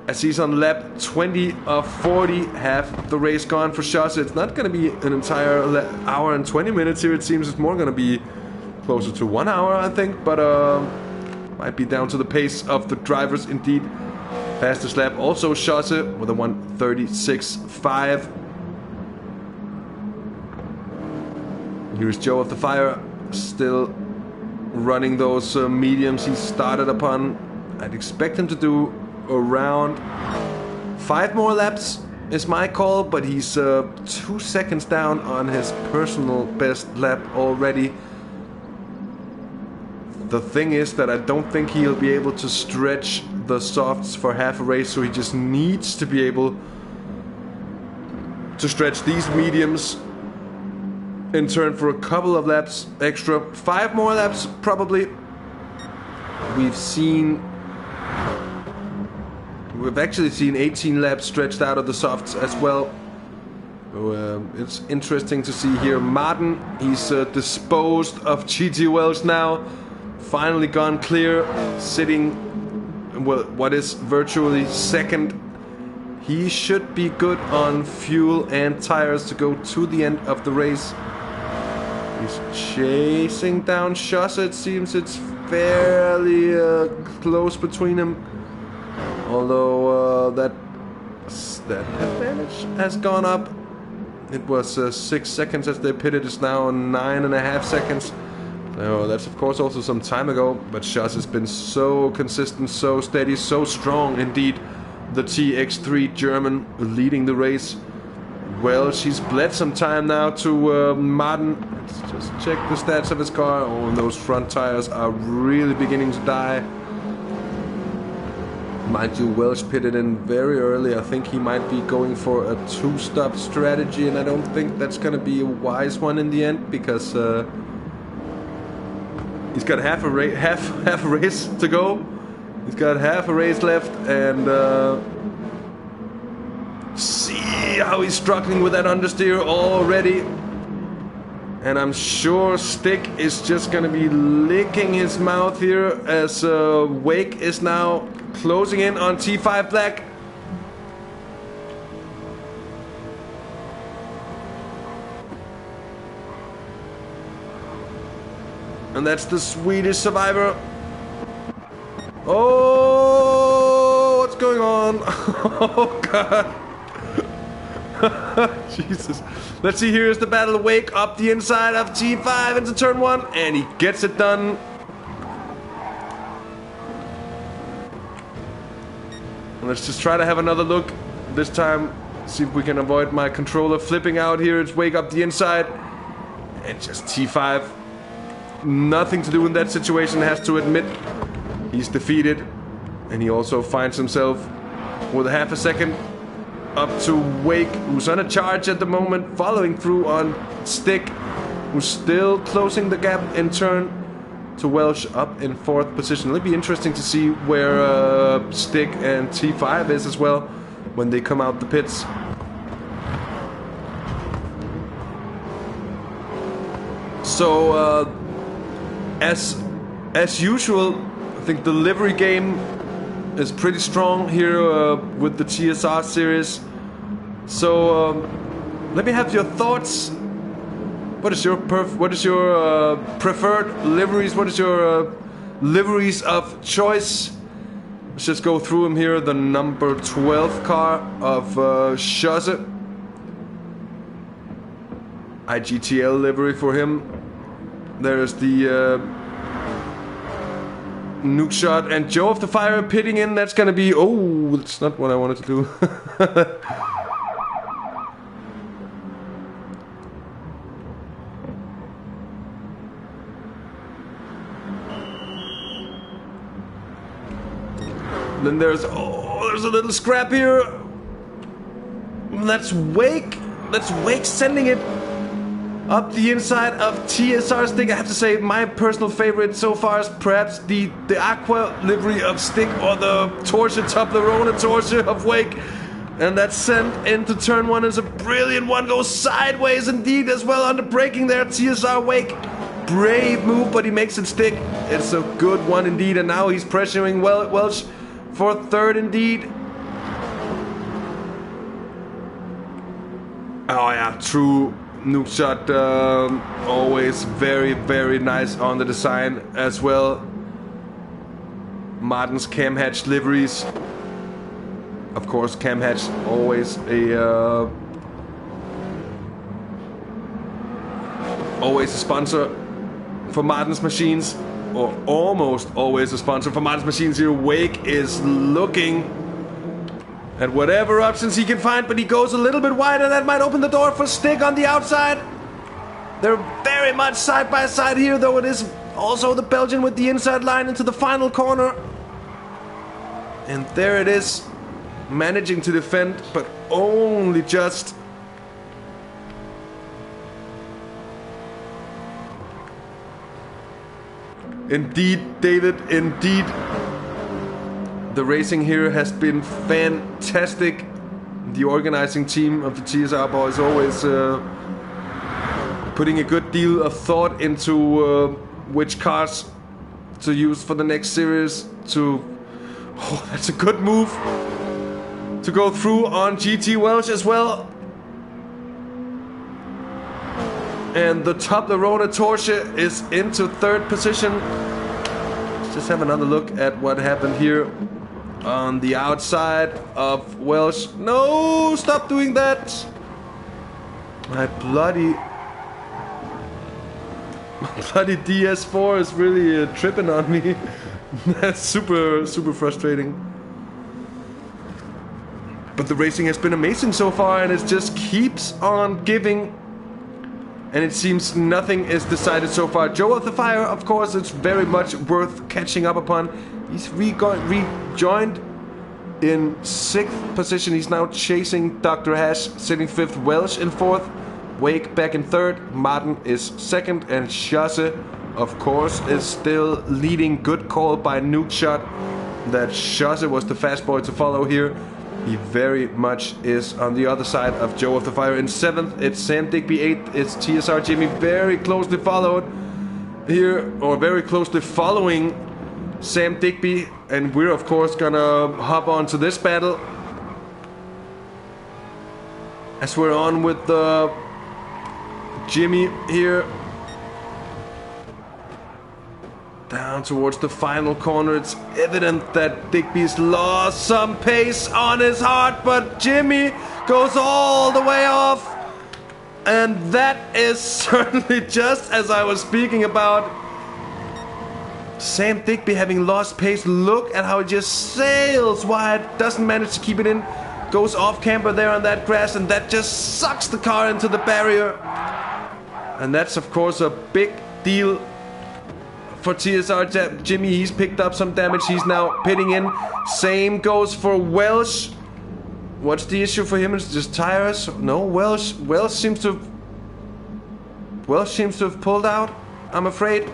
As he's on lap 20 of 40, half the race gone for Schosse. It's not going to be an entire hour and 20 minutes here, it seems. It's more going to be closer to 1 hour, I think. But might be down to the pace of the drivers, indeed. Fastest lap also Schosse with a 1:36.5. Here's Joe of the Fire still running those mediums he started upon. I'd expect him to do around 5 more laps is my call, but he's 2 seconds down on his personal best lap already. The thing is that I don't think he'll be able to stretch the softs for half a race, so he just needs to be able to stretch these mediums in turn for a couple of laps extra. 5 more laps probably. We've actually seen 18 laps stretched out of the softs as well. So it's interesting to see here. Martin, he's disposed of GT Welch now. Finally gone clear, sitting what is virtually second. He should be good on fuel and tires to go to the end of the race. He's chasing down Schosse. It seems it's fairly close between them. Although that advantage has gone up. It was 6 seconds as they pitted. It's now 9.5 seconds. So that's of course also some time ago. But Schosse has been so consistent, so steady, so strong indeed. The TX3 German leading the race. Well, she's bled some time now to Martin. Let's just check the stats of his car. Oh, and those front tires are really beginning to die. Mind you, Welsh pitted in very early. I think he might be going for a 2-stop strategy, and I don't think that's going to be a wise one in the end, because he's got half a race to go. He's got half a race left, and see how he's struggling with that understeer already. And I'm sure Stick is just gonna be licking his mouth here as Wake is now closing in on T5 Black. And that's the Swedish survivor. Oh, what's going on? Oh, God. Jesus. Let's see, here's the battle. Wake up the inside of T5 into turn 1, and he gets it done. Let's just try to have another look. This time, see if we can avoid my controller flipping out here. It's Wake up the inside, and just T5. Nothing to do in that situation, has to admit. He's defeated, and he also finds himself with a half a second up to Wake, who's on a charge at the moment, following through on Stick, who's still closing the gap in turn to Welsh up in 4th position. It'll be interesting to see where Stick and T5 is as well when they come out the pits. So as usual, I think the livery game is pretty strong here with the TSR series. So let me have your thoughts. What is your preferred liveries? What is your liveries of choice? Let's just go through them here. The number 12 car of Schosse. IGTL livery for him. There's the Nuke Shot and Joe of the Fire pitting in. That's gonna be... Oh, that's not what I wanted to do. Then there's a little scrap here. That's Wake. That's Wake sending it up the inside of TSR Stick. I have to say my personal favorite so far is perhaps the Aqua livery of Stick, or the Torsia Toblerone Torsia of Wake. And that's sent into turn 1 is a brilliant one. Goes sideways indeed as well under braking there. TSR Wake. Brave move, but he makes it stick. It's a good one indeed. And now he's pressuring Welsh for 3rd indeed. Oh yeah, true Nuke Shot. Always very, very nice on the design as well. Martin's Cam Hatch liveries. Of course, Cam Hatch always a sponsor for Martin's machines, or almost always a sponsor for Martin's machines here. Wake is looking at whatever options he can find, but he goes a little bit wide, and that might open the door for Stick on the outside. They're very much side by side here, though it is also the Belgian with the inside line into the final corner. And there it is, managing to defend, but only just. Indeed, David, indeed. The racing here has been fantastic. The organizing team of the TSR boys always putting a good deal of thought into which cars to use for the next series. Oh, that's a good move to go through on GT Welsh as well. And the Toblerone Torsia is into 3rd position. Let's just have another look at what happened here on the outside of Welsh. No, stop doing that. My bloody DS4 is really tripping on me. That's super frustrating. But the racing has been amazing so far, and it just keeps on giving. And it seems nothing is decided so far. Joe of the Fire, of course, it's very much worth catching up upon. He's rejoined in 6th position. He's now chasing Dr. Hash, sitting 5th. Welsh in 4th. Wake back in 3rd. Martin is 2nd. And Chasse, of course, is still leading. Good call by Nuke Shot that Chasse was the fast boy to follow here. He very much is on the other side of Joe of the Fire. In 7th, it's Sam Digby. 8th, it's TSR Jimmy. Very closely followed here, or very closely following Sam Digby. And we're, of course, gonna hop on to this battle as we're on with Jimmy here. Down towards the final corner. It's evident that Digby's lost some pace on his heart, but Jimmy goes all the way off. And that is certainly just as I was speaking about Sam Digby having lost pace. Look at how he just sails wide, doesn't manage to keep it in, goes off camber there on that grass, and that just sucks the car into the barrier. And that's, of course, a big deal for TSR Jimmy. He's picked up some damage. He's now pitting in. Same goes for Welsh. What's the issue for him? It's just tires? No, Welsh seems to have pulled out, I'm afraid.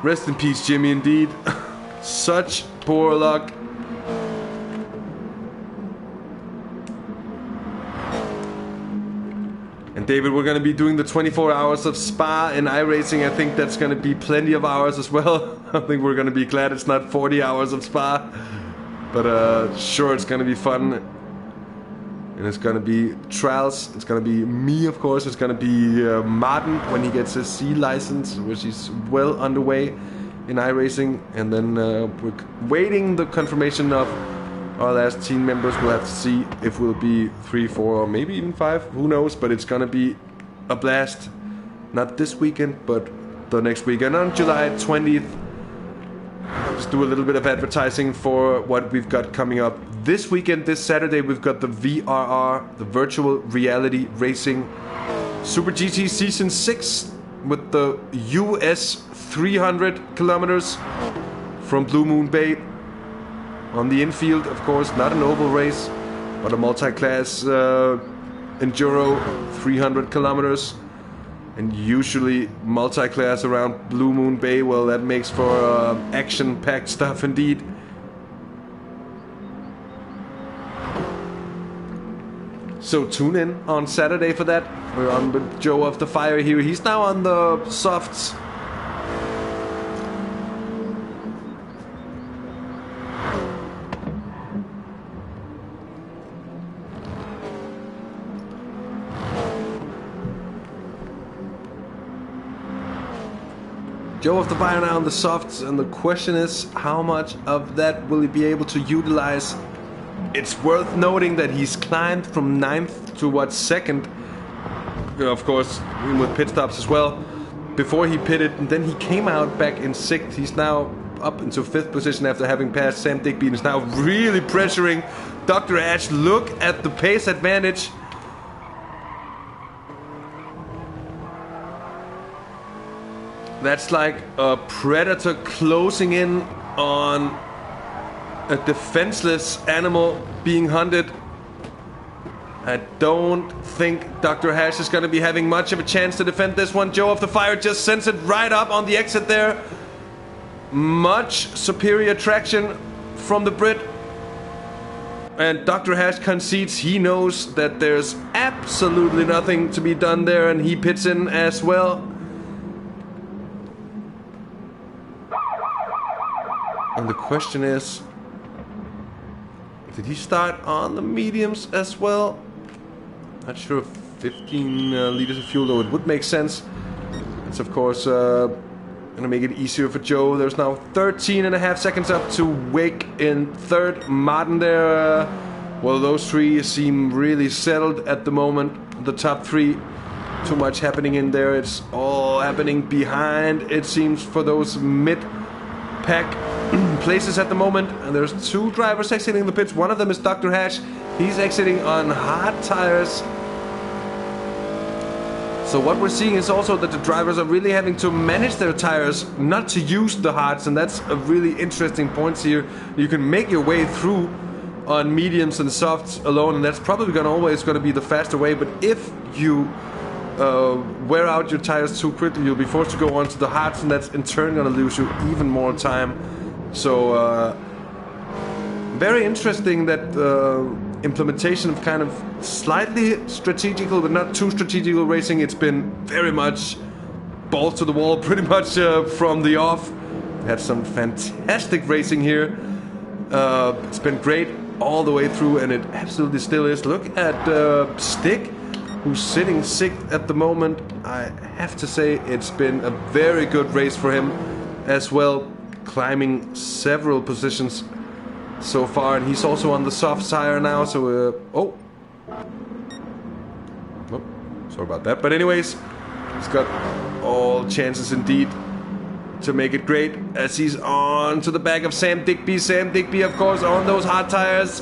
Rest in peace, Jimmy, indeed. Such poor luck. And David, we're going to be doing the 24 hours of Spa in iRacing. I think that's going to be plenty of hours as well. I think we're going to be glad it's not 40 hours of Spa. But sure, it's going to be fun. And it's going to be trials. It's going to be me, of course. It's going to be Martin when he gets his C license, which is well underway in iRacing. And then we're waiting the confirmation of our last team members. We'll have to see if we'll be 3, 4, or maybe even 5. Who knows? But it's gonna be a blast. Not this weekend, but the next weekend on July 20th. Just do a little bit of advertising for what we've got coming up this weekend. This Saturday we've got the VRR, the Virtual Reality Racing Super GT Season 6 with the US 300 kilometers from Blue Moon Bay. On the infield, of course, not an oval race, but a multi-class enduro 300 kilometers. And usually multi-class around Blue Moon Bay, well, that makes for action-packed stuff indeed. So tune in on Saturday for that. We're on with Joe of the Fire here. He's now on the softs. Joe of the Fire now on the softs, and the question is, how much of that will he be able to utilize? It's worth noting that he's climbed from 9th to 2nd, of course, with pit stops as well, before he pitted, and then he came out back in 6th. He's now up into 5th position after having passed Sam Digby, and is now really pressuring Dr. Ash. Look at the pace advantage. That's like a predator closing in on a defenseless animal being hunted. I don't think Dr. Hash is going to be having much of a chance to defend this one. Joe of the Fire just sends it right up on the exit there. Much superior traction from the Brit. And Dr. Hash concedes. He knows that there's absolutely nothing to be done there, and he pits in as well. And the question is, did he start on the mediums as well? Not sure if 15 liters of fuel, though it would make sense. It's of course gonna make it easier for Joe. There's now 13.5 seconds up to Wake in 3rd. Martin there. Well, those 3 seem really settled at the moment. The top 3, too much happening in there. It's all happening behind, it seems, for those mid-pack places at the moment. And there's 2 drivers exiting the pits. One of them is Dr. Hash. He's exiting on hard tires. So what we're seeing is also that the drivers are really having to manage their tires, not to use the hards, and that's a really interesting point here. You can make your way through on mediums and softs alone, and that's probably always going to be the faster way. But if you wear out your tires too quickly, you'll be forced to go onto the hards, and that's in turn going to lose you even more time. So very interesting that implementation of kind of slightly strategical but not too strategical racing. It's been very much balls to the wall pretty much from the off. We had some fantastic racing here. It's been great all the way through, and it absolutely still is. Look at Stick, who's sitting sixth at the moment. I have to say it's been a very good race for him as well, climbing several positions so far, and he's also on the soft tire now, so oh, sorry about that. But anyways, he's got all chances indeed to make it great, as he's on to the back of Sam Digby. Sam Digby, of course, on those hard tires,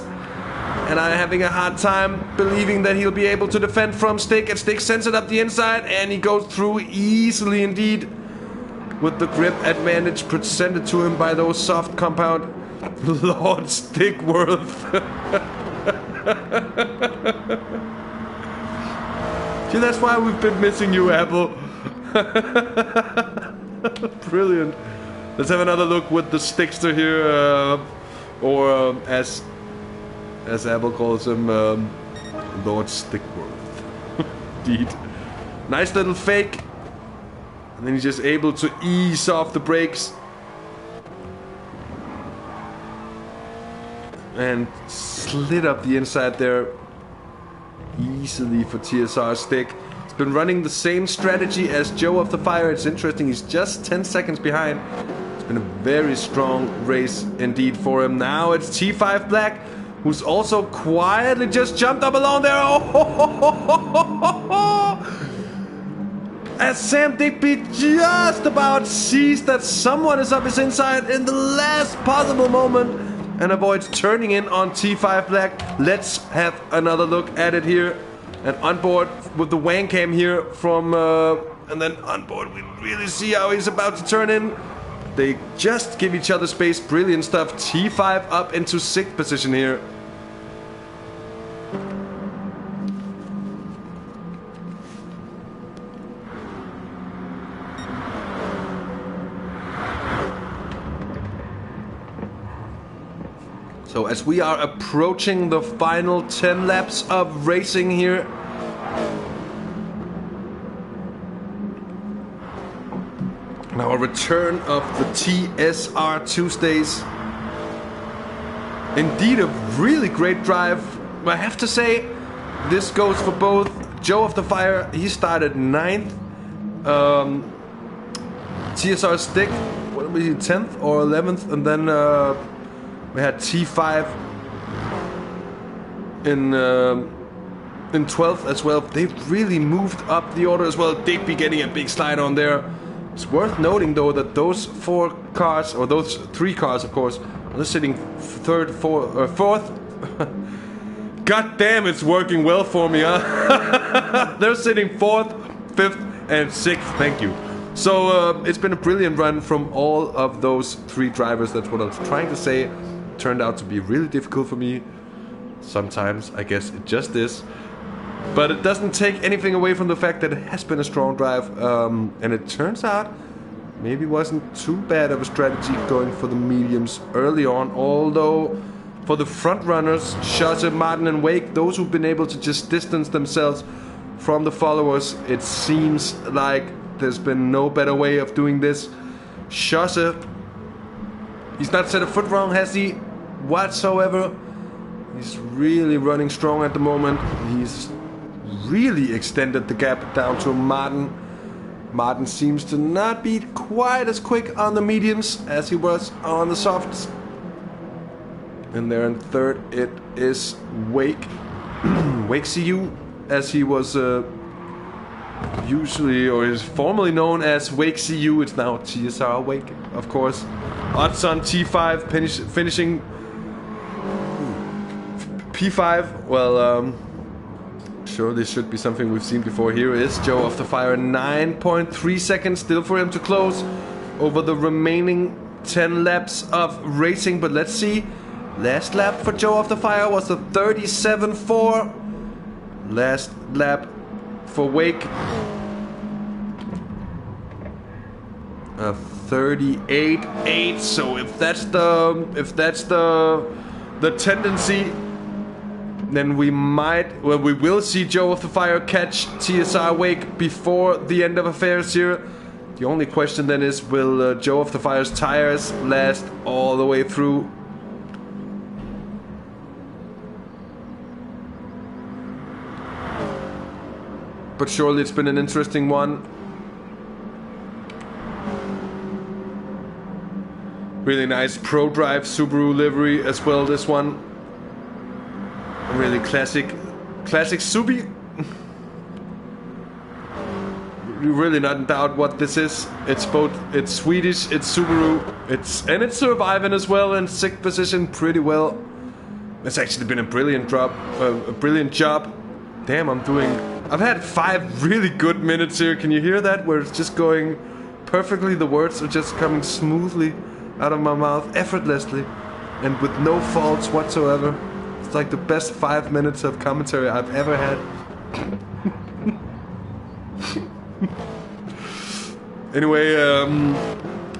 and I'm having a hard time believing that he'll be able to defend from Stick, and Stick sends it up the inside, and he goes through easily indeed with the grip advantage presented to him by those soft compound. Lord Stickworth. See, that's why we've been missing you, Apple. Brilliant. Let's have another look with the Stickster here, or as Apple calls him, Lord Stickworth. Indeed. Nice little fake. And then he's just able to ease off the brakes. And slid up the inside there easily for TSR Stick. He's been running the same strategy as Joe of the Fire. It's interesting, he's just 10 seconds behind. It's been a very strong race indeed for him. Now it's T5 Black, who's also quietly just jumped up along there. Oh, as Sam Digby just about sees that someone is up his inside in the last possible moment, and avoids turning in on T5 Black. Let's have another look at it here. And on board with the wang cam here from... and then on board we really see how he's about to turn in. They just give each other space. Brilliant stuff. T5 up into 6th position here. So as we are approaching the final 10 laps of racing here, now a return of the TSR Tuesdays. Indeed a really great drive. I have to say, this goes for both Joe of the Fire. He started 9th. TSR Stick, what was he, 10th or 11th? And then we had T5 in 12th as well. They've really moved up the order as well. Digby getting a big slide on there. It's worth noting though that those 4 cars, or those 3 cars of course, are sitting 3rd, 4th. God damn, it's working well for me, huh? They're sitting 4th, 5th, and 6th. Thank you. So it's been a brilliant run from all of those 3 drivers. That's what I was trying to say. Turned out to be really difficult for me. Sometimes, I guess it just is. But it doesn't take anything away from the fact that it has been a strong drive. And it turns out maybe wasn't too bad of a strategy going for the mediums early on. Although for the front runners, Schosse, Martin and Wake, those who've been able to just distance themselves from the followers, it seems like there's been no better way of doing this. Schosse, he's not set a foot wrong, has he? Whatsoever. He's really running strong at the moment. He's really extended the gap down to Martin. Martin seems to not be quite as quick on the mediums as he was on the softs. And there in 3rd it is Wake. Wake CU, as he was usually, or is formerly known as Wake CU. It's now TSR Wake, of course. Odds on T5 finishing P5. Well, Surely should be something we've seen before. Here is Joe off the fire. 9.3 seconds still for him to close over the remaining 10 laps of racing. But let's see. Last lap for Joe off the fire was a 37.4. Last lap for Wake, a 38.8. So if that's the tendency, then we will see Joe of the Fire catch TSR Wake before the end of affairs here. The only question then is, will Joe of the Fire's tires last all the way through? But surely it's been an interesting one. Really nice Pro Drive Subaru livery as well, this one. Really classic Subi. You're really not in doubt what this is. It's Swedish, it's Subaru, it's surviving as well in 6th position pretty well. It's actually been a brilliant job. Damn, I've had 5 really good minutes here. Can you hear that? Where it's just going perfectly. The words are just coming smoothly out of my mouth, effortlessly, and with no faults whatsoever. It's like the best 5 minutes of commentary I've ever had. Anyway,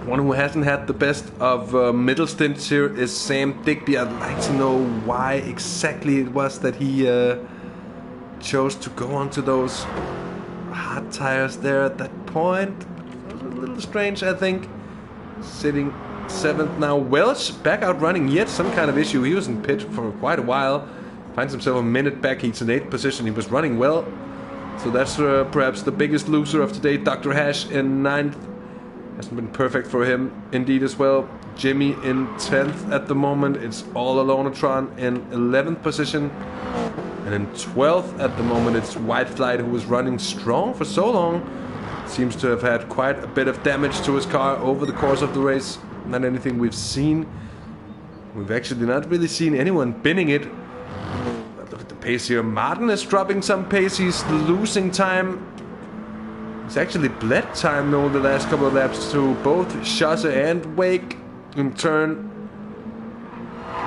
one who hasn't had the best of middle stints here is Sam Digby. I'd like to know why exactly it was that he chose to go onto those hard tires there at that point. It was a little strange, I think. Sitting 7th now. Welch back out running yet some kind of issue. He was in pit for quite a while. Finds himself a minute back. He's in 8th position. He was running well. So that's perhaps the biggest loser of today. Dr. Hash in 9th. Hasn't been perfect for him indeed as well. Jimmy in 10th at the moment. It's all Alonatron in 11th position. And in 12th at the moment, it's White Flight, who was running strong for so long. Seems to have had quite a bit of damage to his car over the course of the race. Not anything we've seen. We've actually not really seen anyone binning it. Look at the pace here. Martin is dropping some pace. He's losing time. He's actually bled time though the last couple of laps to both Chasse and Wake. In turn,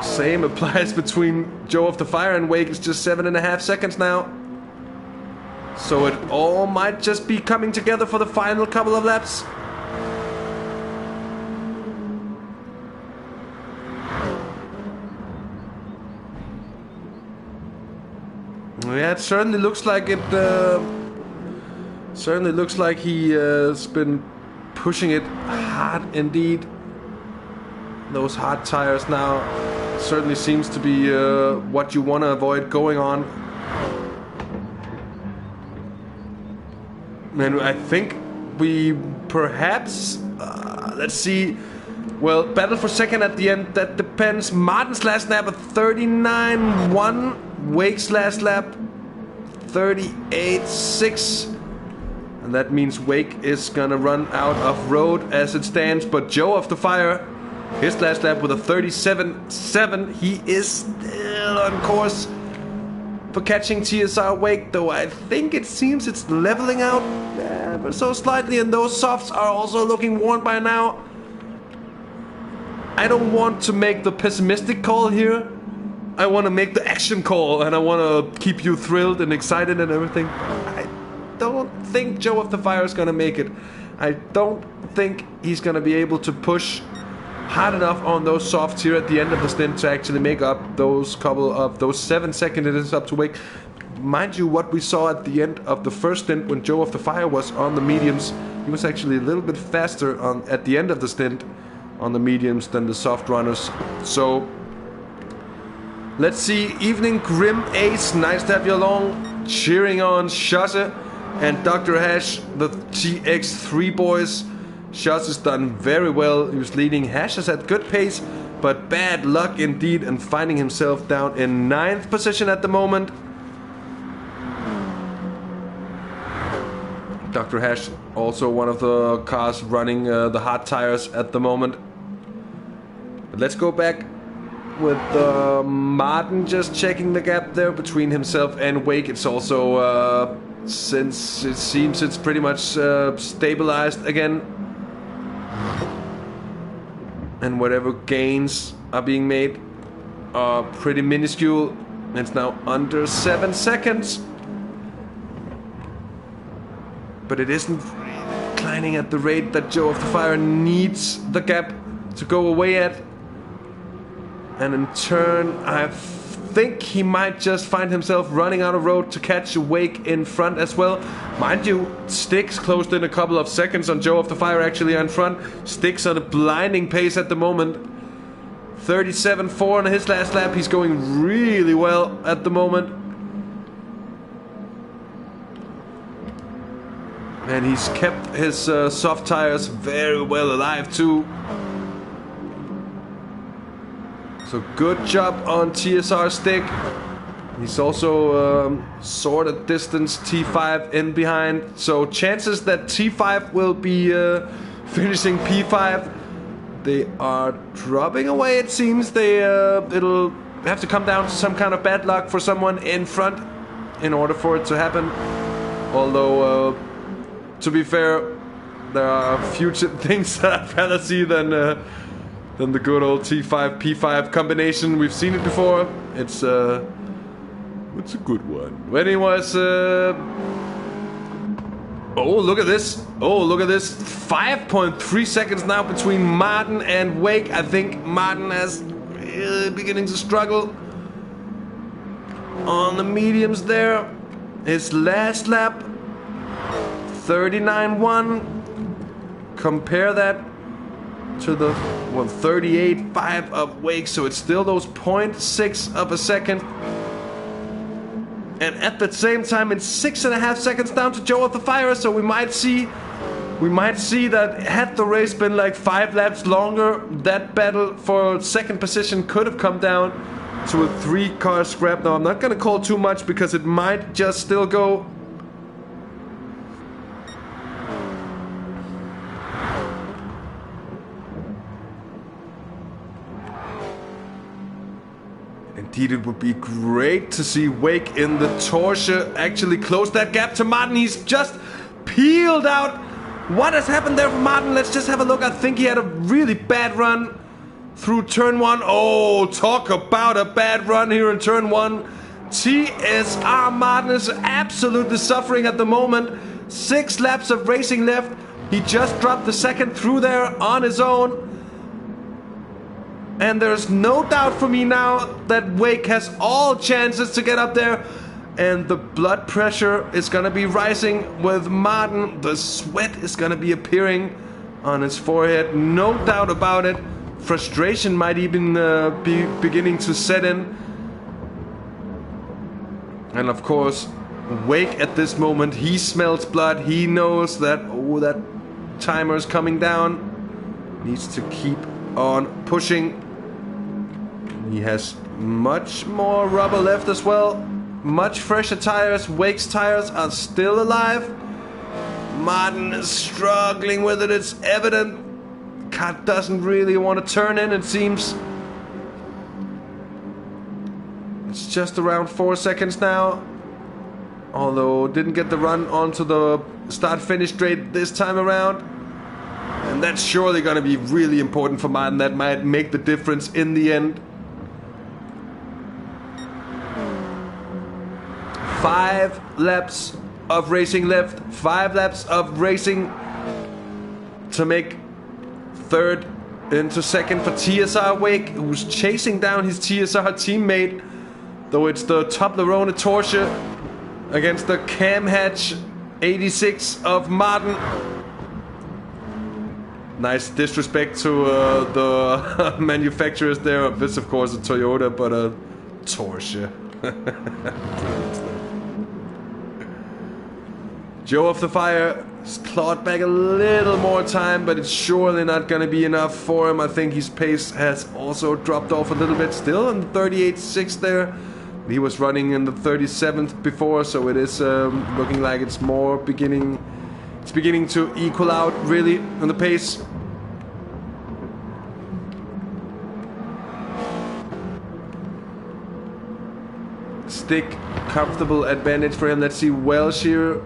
same applies between Joe of the Fire and Wake. It's just 7.5 seconds now. So it all might just be coming together for the final couple of laps. Yeah, it certainly looks like it. Certainly looks like he has been pushing it hard indeed. Those hard tires now certainly seems to be what you want to avoid going on. And I think we perhaps, let's see, well, battle for second at the end, that depends. Martin's last lap at 39.1, Wake's last lap 38.6. And that means Wake is gonna run out of road as it stands. But Joe of the Fire, his last lap with a 37.7. He is still on course for catching TSR Wake, though I think it seems it's leveling out ever so slightly, and those softs are also looking worn by now. I don't want to make the pessimistic call here. I want to make the action call, and I want to keep you thrilled and excited and everything. I don't think Joe of the Fire is going to make it. I don't think he's going to be able to push hard enough on those softs here at the end of the stint to actually make up those 7 seconds it is up to Wake. Mind you, what we saw at the end of the first stint when Joe of the Fire was on the mediums, he was actually a little bit faster at the end of the stint on the mediums than the soft runners. So let's see. Evening Grim Ace, nice to have you along, cheering on Chasse and Dr. Hash, the TX3 boys. Chasse has done very well. He was leading. Hash has had good pace, but bad luck indeed, and finding himself down in 9th position at the moment. Dr. Hash, also one of the cars running the hard tires at the moment. But let's go back with Martin just checking the gap there between himself and Wake. It's also, since it seems it's pretty much stabilized again. And whatever gains are being made are pretty minuscule. It's now under 7 seconds. But it isn't declining at the rate that Joe of the Fire needs the gap to go away at. And in turn, I think he might just find himself running out of road to catch Wake in front as well. Mind you, Styx closed in a couple of seconds on Joe of the Fire actually in front. Styx on a blinding pace at the moment. 37.4 on his last lap. He's going really well at the moment. And he's kept his soft tires very well alive too. So good job on TSR Stick. He's also sort of distanced T5 in behind. So chances that T5 will be finishing P5, they are dropping away it seems. It'll have to come down to some kind of bad luck for someone in front in order for it to happen. Although, to be fair, there are future things that I'd rather see than the good old T5 P5 combination. We've seen it before. It's a good one. When he was oh, look at this. Oh, look at this. 5.3 seconds now between Martin and Wake. I think Martin is beginning to struggle on the mediums there. His last lap, 39.1. Compare that to the 38.5 of Wake, so it's still those 0.6 of a second. And at the same time, it's 6.5 seconds down to Joe of the Fire. So we might see that had the race been like 5 laps longer, that battle for second position could have come down to a 3-car scrap. Now I'm not gonna call too much because it might just still go. Indeed, it would be great to see Wake in the Porsche actually close that gap to Martin. He's just peeled out. What has happened there for Martin? Let's just have a look. I think he had a really bad run through turn 1. Oh, talk about a bad run here in turn 1. TSR Martin is absolutely suffering at the moment. 6 laps of racing left. He just dropped the second through there on his own. And there's no doubt for me now that Wake has all chances to get up there. And the blood pressure is going to be rising with Martin. The sweat is going to be appearing on his forehead. No doubt about it. Frustration might even be beginning to set in. And of course, Wake at this moment, he smells blood. He knows that, oh, that timer is coming down. Needs to keep on pushing. He has much more rubber left as well. Much fresher tires. Wake's tires are still alive. Martin is struggling with it. It's evident. Car doesn't really want to turn in, it seems. It's just around 4 seconds now. Although didn't get the run onto the start-finish straight this time around. And that's surely going to be really important for Martin. That might make the difference in the end. 5 laps of racing left. 5 laps of racing to make third into second for TSR Wake, who's chasing down his TSR teammate. Though it's the Toblerone Porsche against the Cam Hatch 86 of Martin. Nice disrespect to the manufacturers there. This, of course, a Toyota, but a Porsche. Joe of the Fire has clawed back a little more time, but it's surely not going to be enough for him. I think his pace has also dropped off a little bit. Still in the 38.6 there. He was running in the 37th before, so it is looking like it's more beginning. It's beginning to equal out really on the pace. stick. Comfortable advantage for him. Let's see, Welsh here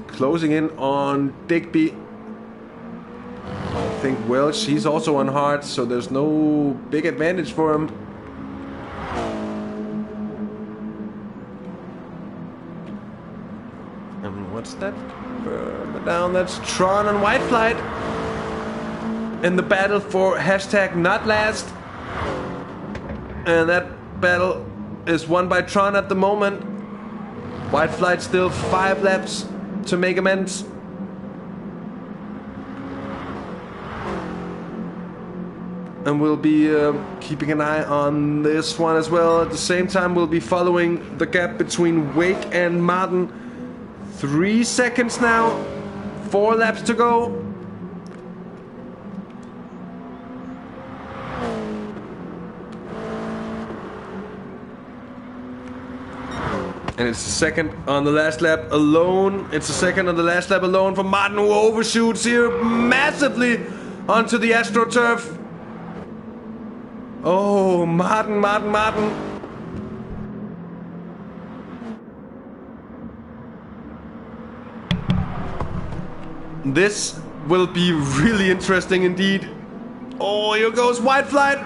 closing in on Digby. I think Welsh, he's also on hard, so there's no big advantage for him. And what's that? Further down, that's Tron and White Flight in the battle for hashtag not last. And that battle is won by Tron at the moment. White Flight still 5 laps to make amends. And we'll be keeping an eye on this one as well. At the same time, we'll be following the gap between Wake and Martin. 3 seconds now. 4 laps to go. And it's the second on the last lap alone. It's the second on the last lap alone for Martin, who overshoots here massively onto the AstroTurf. Oh, Martin. This will be really interesting indeed. Oh, here goes White Flight.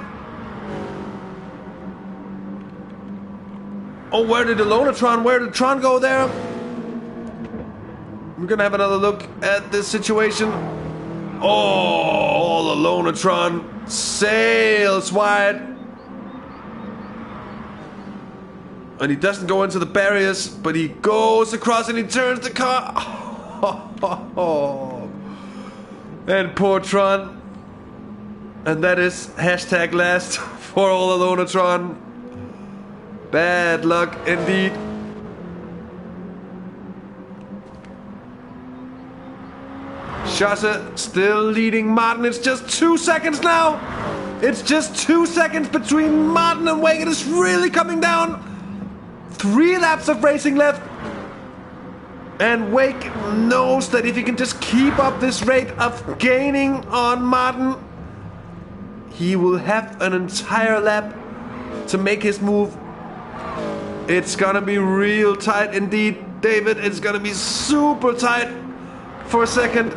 Oh, where did the Lonatron? Where did Tron go there? We're gonna have another look at this situation. Oh, the Lonatron sails wide. And he doesn't go into the barriers, but he goes across and he turns the car. Oh. And poor Tron. And that is hashtag last for all the Lonatron. Bad luck indeed. Schosse still leading Martin. It's just 2 seconds now. It's just 2 seconds between Martin and Wake. It is really coming down. 3 laps of racing left. And Wake knows that if he can just keep up this rate of gaining on Martin, he will have an entire lap to make his move. It's gonna be real tight indeed, David. It's gonna be super tight for a second.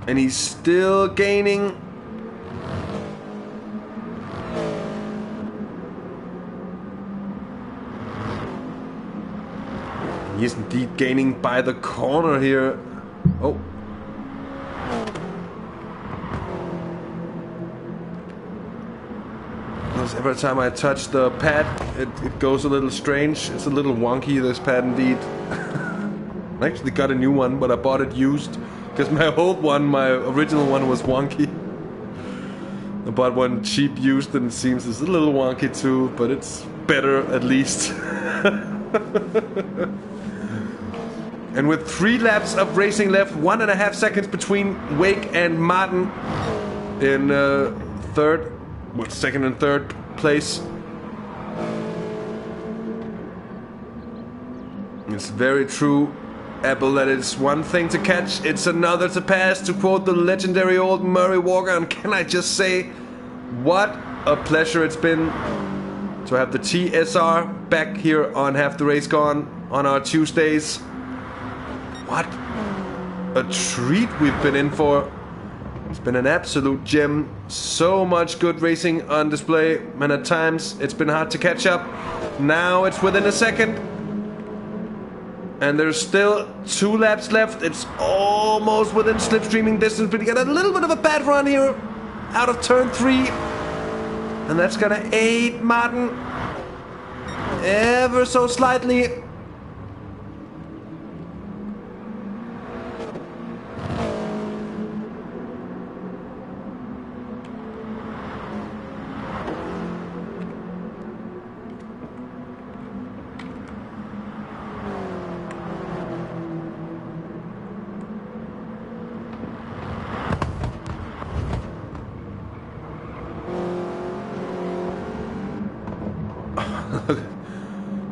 And he's still gaining. He is indeed gaining by the corner here. Oh. Every time I touch the pad, it goes a little strange. It's a little wonky, this pad indeed. I actually got a new one, but I bought it used. Because my old one, my original one, was wonky. I bought one cheap used and it seems it's a little wonky too, but it's better at least. And with 3 laps of racing left, 1.5 seconds between Wake and Martin in second and third place. It's very true, Apple, that it's one thing to catch, it's another to pass, to quote the legendary old Murray Walker. And can I just say, what a pleasure it's been to have the TSR back here on Half the Race Gone on our Tuesdays. What a treat we've been in for. It's been an absolute gem. So much good racing on display, and at times it's been hard to catch up. Now it's within a second. And there's still 2 laps left. It's almost within slipstreaming distance, but you got a little bit of a bad run here out of turn 3. And that's gonna aid Martin ever so slightly.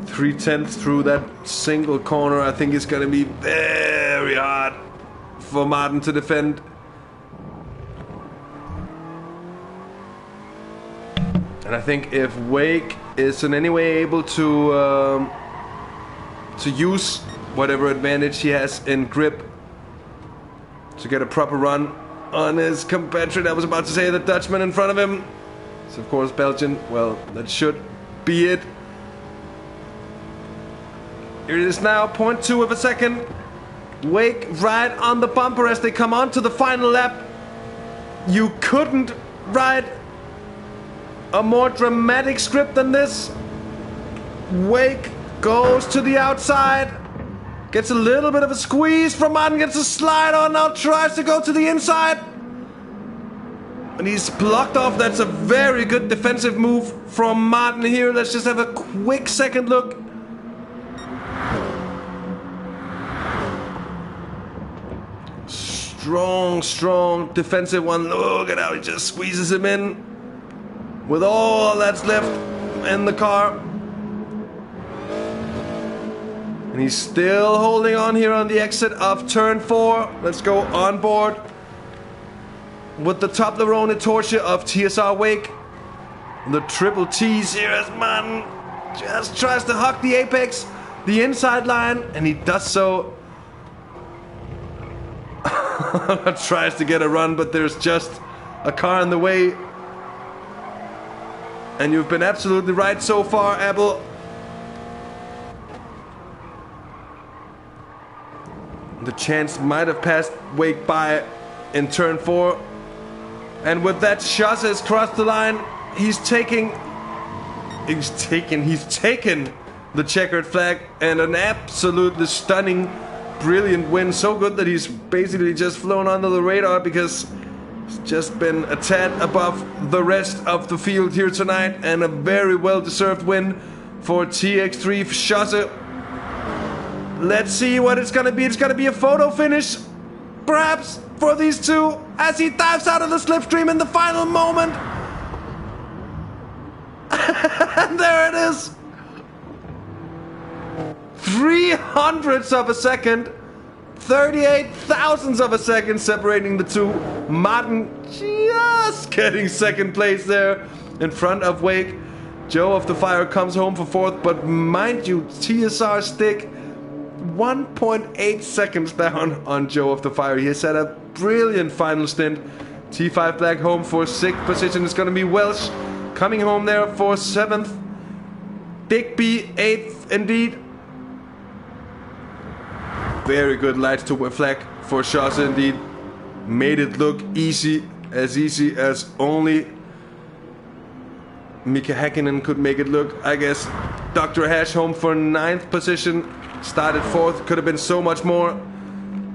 Three-tenths through that single corner. I think it's gonna be very hard for Martin to defend. And I think if Wake is in any way able to use whatever advantage he has in grip to get a proper run on his compatriot, I was about to say the Dutchman in front of him. It's of course Belgian. Well, that should be it. Here it is now, 0.2 of a second. Wake right on the bumper as they come on to the final lap. You couldn't ride a more dramatic script than this. Wake goes to the outside. Gets a little bit of a squeeze from Martin, gets a slide on, now tries to go to the inside. And he's blocked off. That's a very good defensive move from Martin here. Let's just have a quick second look. Strong defensive one. Look at how he just squeezes him in with all that's left in the car. And he's still holding on here on the exit of turn 4. Let's go on board with the Toblerone Torture of TSR Wake. The triple T's here as Martin just tries to hug the apex, the inside line, and he does so. Tries to get a run, but there's just a car in the way. And you've been absolutely right so far, Abel. The chance might have passed Wake by in turn 4. And with that, Schuss has crossed the line. He's taken the checkered flag, and an absolutely stunning, brilliant win. So good that he's basically just flown under the radar because he's just been a tad above the rest of the field here tonight, and a very well-deserved win for TX3 Schuss. Let's see what it's gonna be. It's gonna be a photo finish, perhaps, for these two as he dives out of the slipstream in the final moment. And there it is. 300ths of a second, 38 thousandths of a second separating the two. Martin just getting second place there in front of Wake. Joe of the Fire comes home for 4th, but mind you, TSR stick 1.8 seconds down on Joe of the Fire. He has had a brilliant final stint. T5 Black home for 6th position. It's going to be Welsh coming home there for 7th. Digby 8th indeed. Very good lights to flag for Schuss indeed. Made it look easy as only Mika Häkkinen could make it look. I guess Dr. Hash home for 9th position. Started 4th, could have been so much more.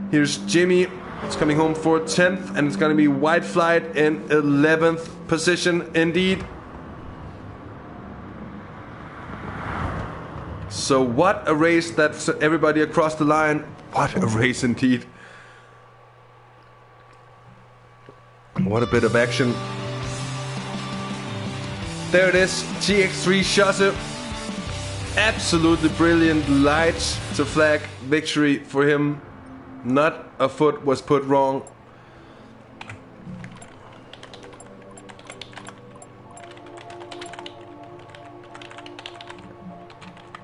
Here's Jimmy, it's coming home for 10th, and it's going to be White Flight in 11th position indeed. So what a race, that's everybody across the line. What a race indeed. What a bit of action. There it is, TX3 Schuss. Absolutely brilliant lights to flag victory for him. Not a foot was put wrong.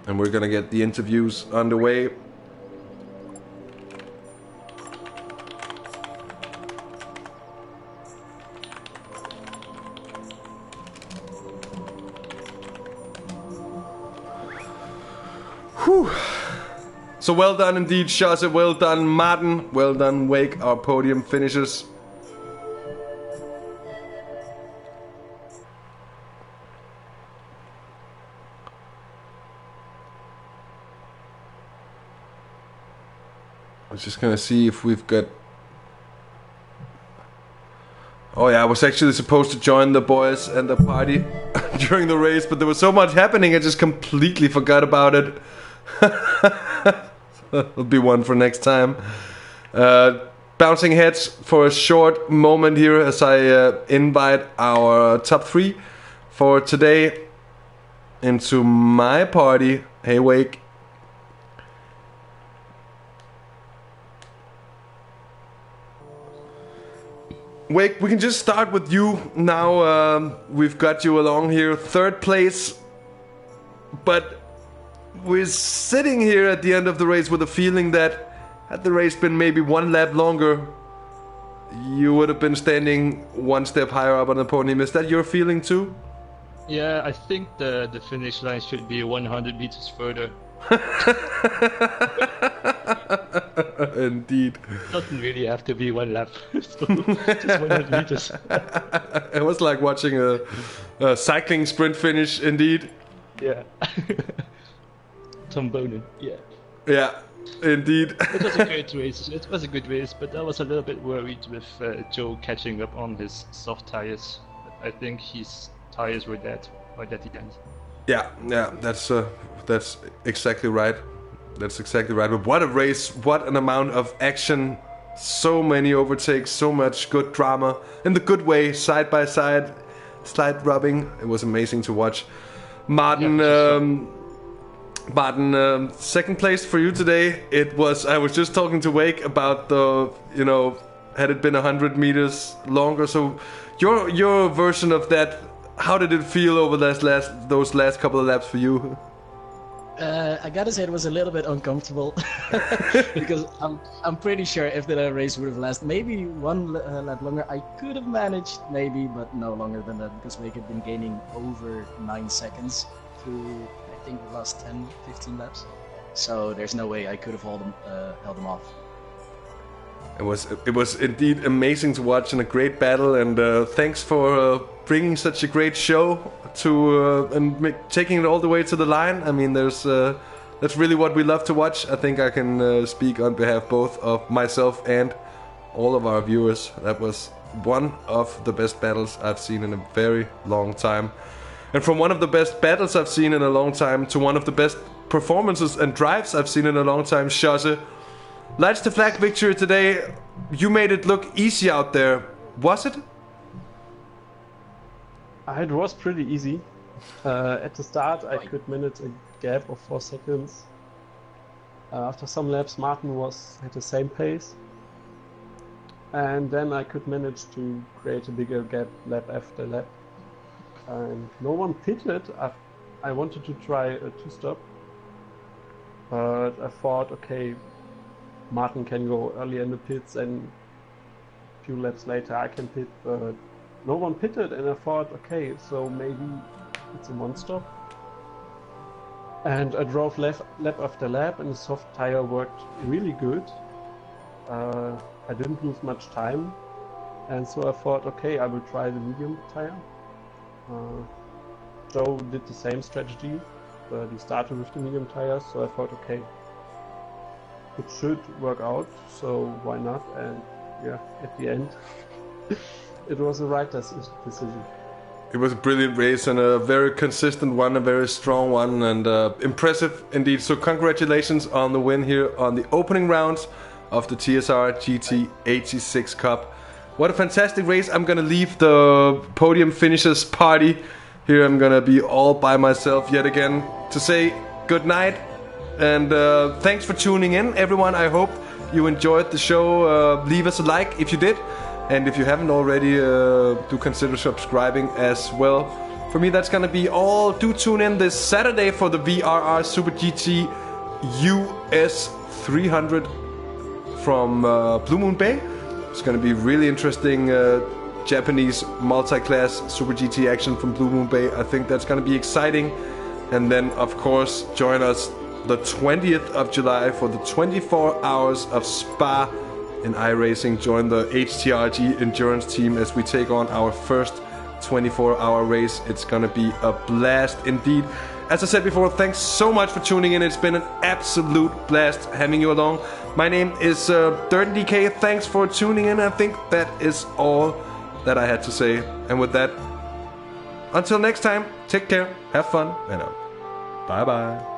And we're gonna get the interviews underway. Whew. So well done indeed, Schuss. Well done, Martin. Well done, Wake, our podium finishers. I was just gonna see if we've got... Oh yeah, I was actually supposed to join the boys and the party during the race, but there was so much happening I just completely forgot about it. That'll be one for next time. Bouncing heads for a short moment here as I invite our top 3 for today into my party. Hey Wake. Wake, we can just start with you now. We've got you along here, 3rd place. But we're sitting here at the end of the race with a feeling that had the race been maybe 1 lap longer, you would have been standing 1 step higher up on the podium. Is that your feeling too? Yeah, I think the finish line should be 100 meters further. Indeed. Doesn't really have to be 1 lap. Just 100 meters. It was like watching a cycling sprint finish, indeed. Yeah. Tom Bonin, yeah. Yeah, indeed. It was a great race. It was a good race, but I was a little bit worried with Joe catching up on his soft tires. I think his tires were dead right at the end. Yeah, that's exactly right. That's exactly right. But what a race! What an amount of action! So many overtakes, so much good drama in the good way, side by side, slide rubbing. It was amazing to watch. Martin, Martin, 2nd place for you today. It was. I was just talking to Wake about the, had it been 100 meters longer. So, your version of that. How did it feel over those last couple of laps for you? I gotta say it was a little bit uncomfortable because I'm pretty sure if the race would have lasted maybe 1 lap longer, I could have managed maybe, but no longer than that because Wake had been gaining over 9 seconds through I think the last 10-15 laps. So there's no way I could have held them off. It was indeed amazing to watch and a great battle, and thanks for bringing such a great show to and taking it all the way to the line. I mean, that's really what we love to watch. I think I can speak on behalf both of myself and all of our viewers. That was one of the best battles I've seen in a very long time, and from one of the best battles I've seen in a long time to one of the best performances and drives I've seen in a long time. Shosse, lights the flag victory today. You made it look easy out there. Was it? It was pretty easy. At the start, I could manage a gap of 4 seconds. After some laps, Martin was at the same pace. And then I could manage to create a bigger gap lap after lap. And no one pitted. I wanted to try a 2-stop. But I thought, okay, Martin can go early in the pits and a few laps later I can pit, but no one pitted, and I thought, okay, so maybe it's a 1-stop. And I drove lap after lap, and the soft tire worked really good. I didn't lose much time, and so I thought, okay, I will try the medium tire. Joe did the same strategy, but he started with the medium tire, so I thought, okay, it should work out, so why not? And yeah, at the end, it was the right decision. It was a brilliant race and a very consistent one, a very strong one, and impressive indeed. So congratulations on the win here on the opening rounds of the TSR GT86 Cup. What a fantastic race. I'm gonna leave the podium finishers party here. I'm gonna be all by myself yet again to say good night. And thanks for tuning in, everyone. I hope you enjoyed the show. Leave us a like if you did. And if you haven't already, do consider subscribing as well. For me, that's gonna be all. Do tune in this Saturday for the VRR Super GT US 300 from Blue Moon Bay. It's gonna be really interesting Japanese multi-class Super GT action from Blue Moon Bay. I think that's gonna be exciting. And then, of course, join us the 20th of July for the 24 hours of Spa in iRacing. Join the HTRG endurance team as we take on our first 24-hour race. It's gonna be a blast indeed. As I said before, thanks so much for tuning in. It's been an absolute blast having you along. My name is DirtenDK. Thanks for tuning in. I think that is all that I had to say. And with that, until next time, take care, have fun, and bye bye.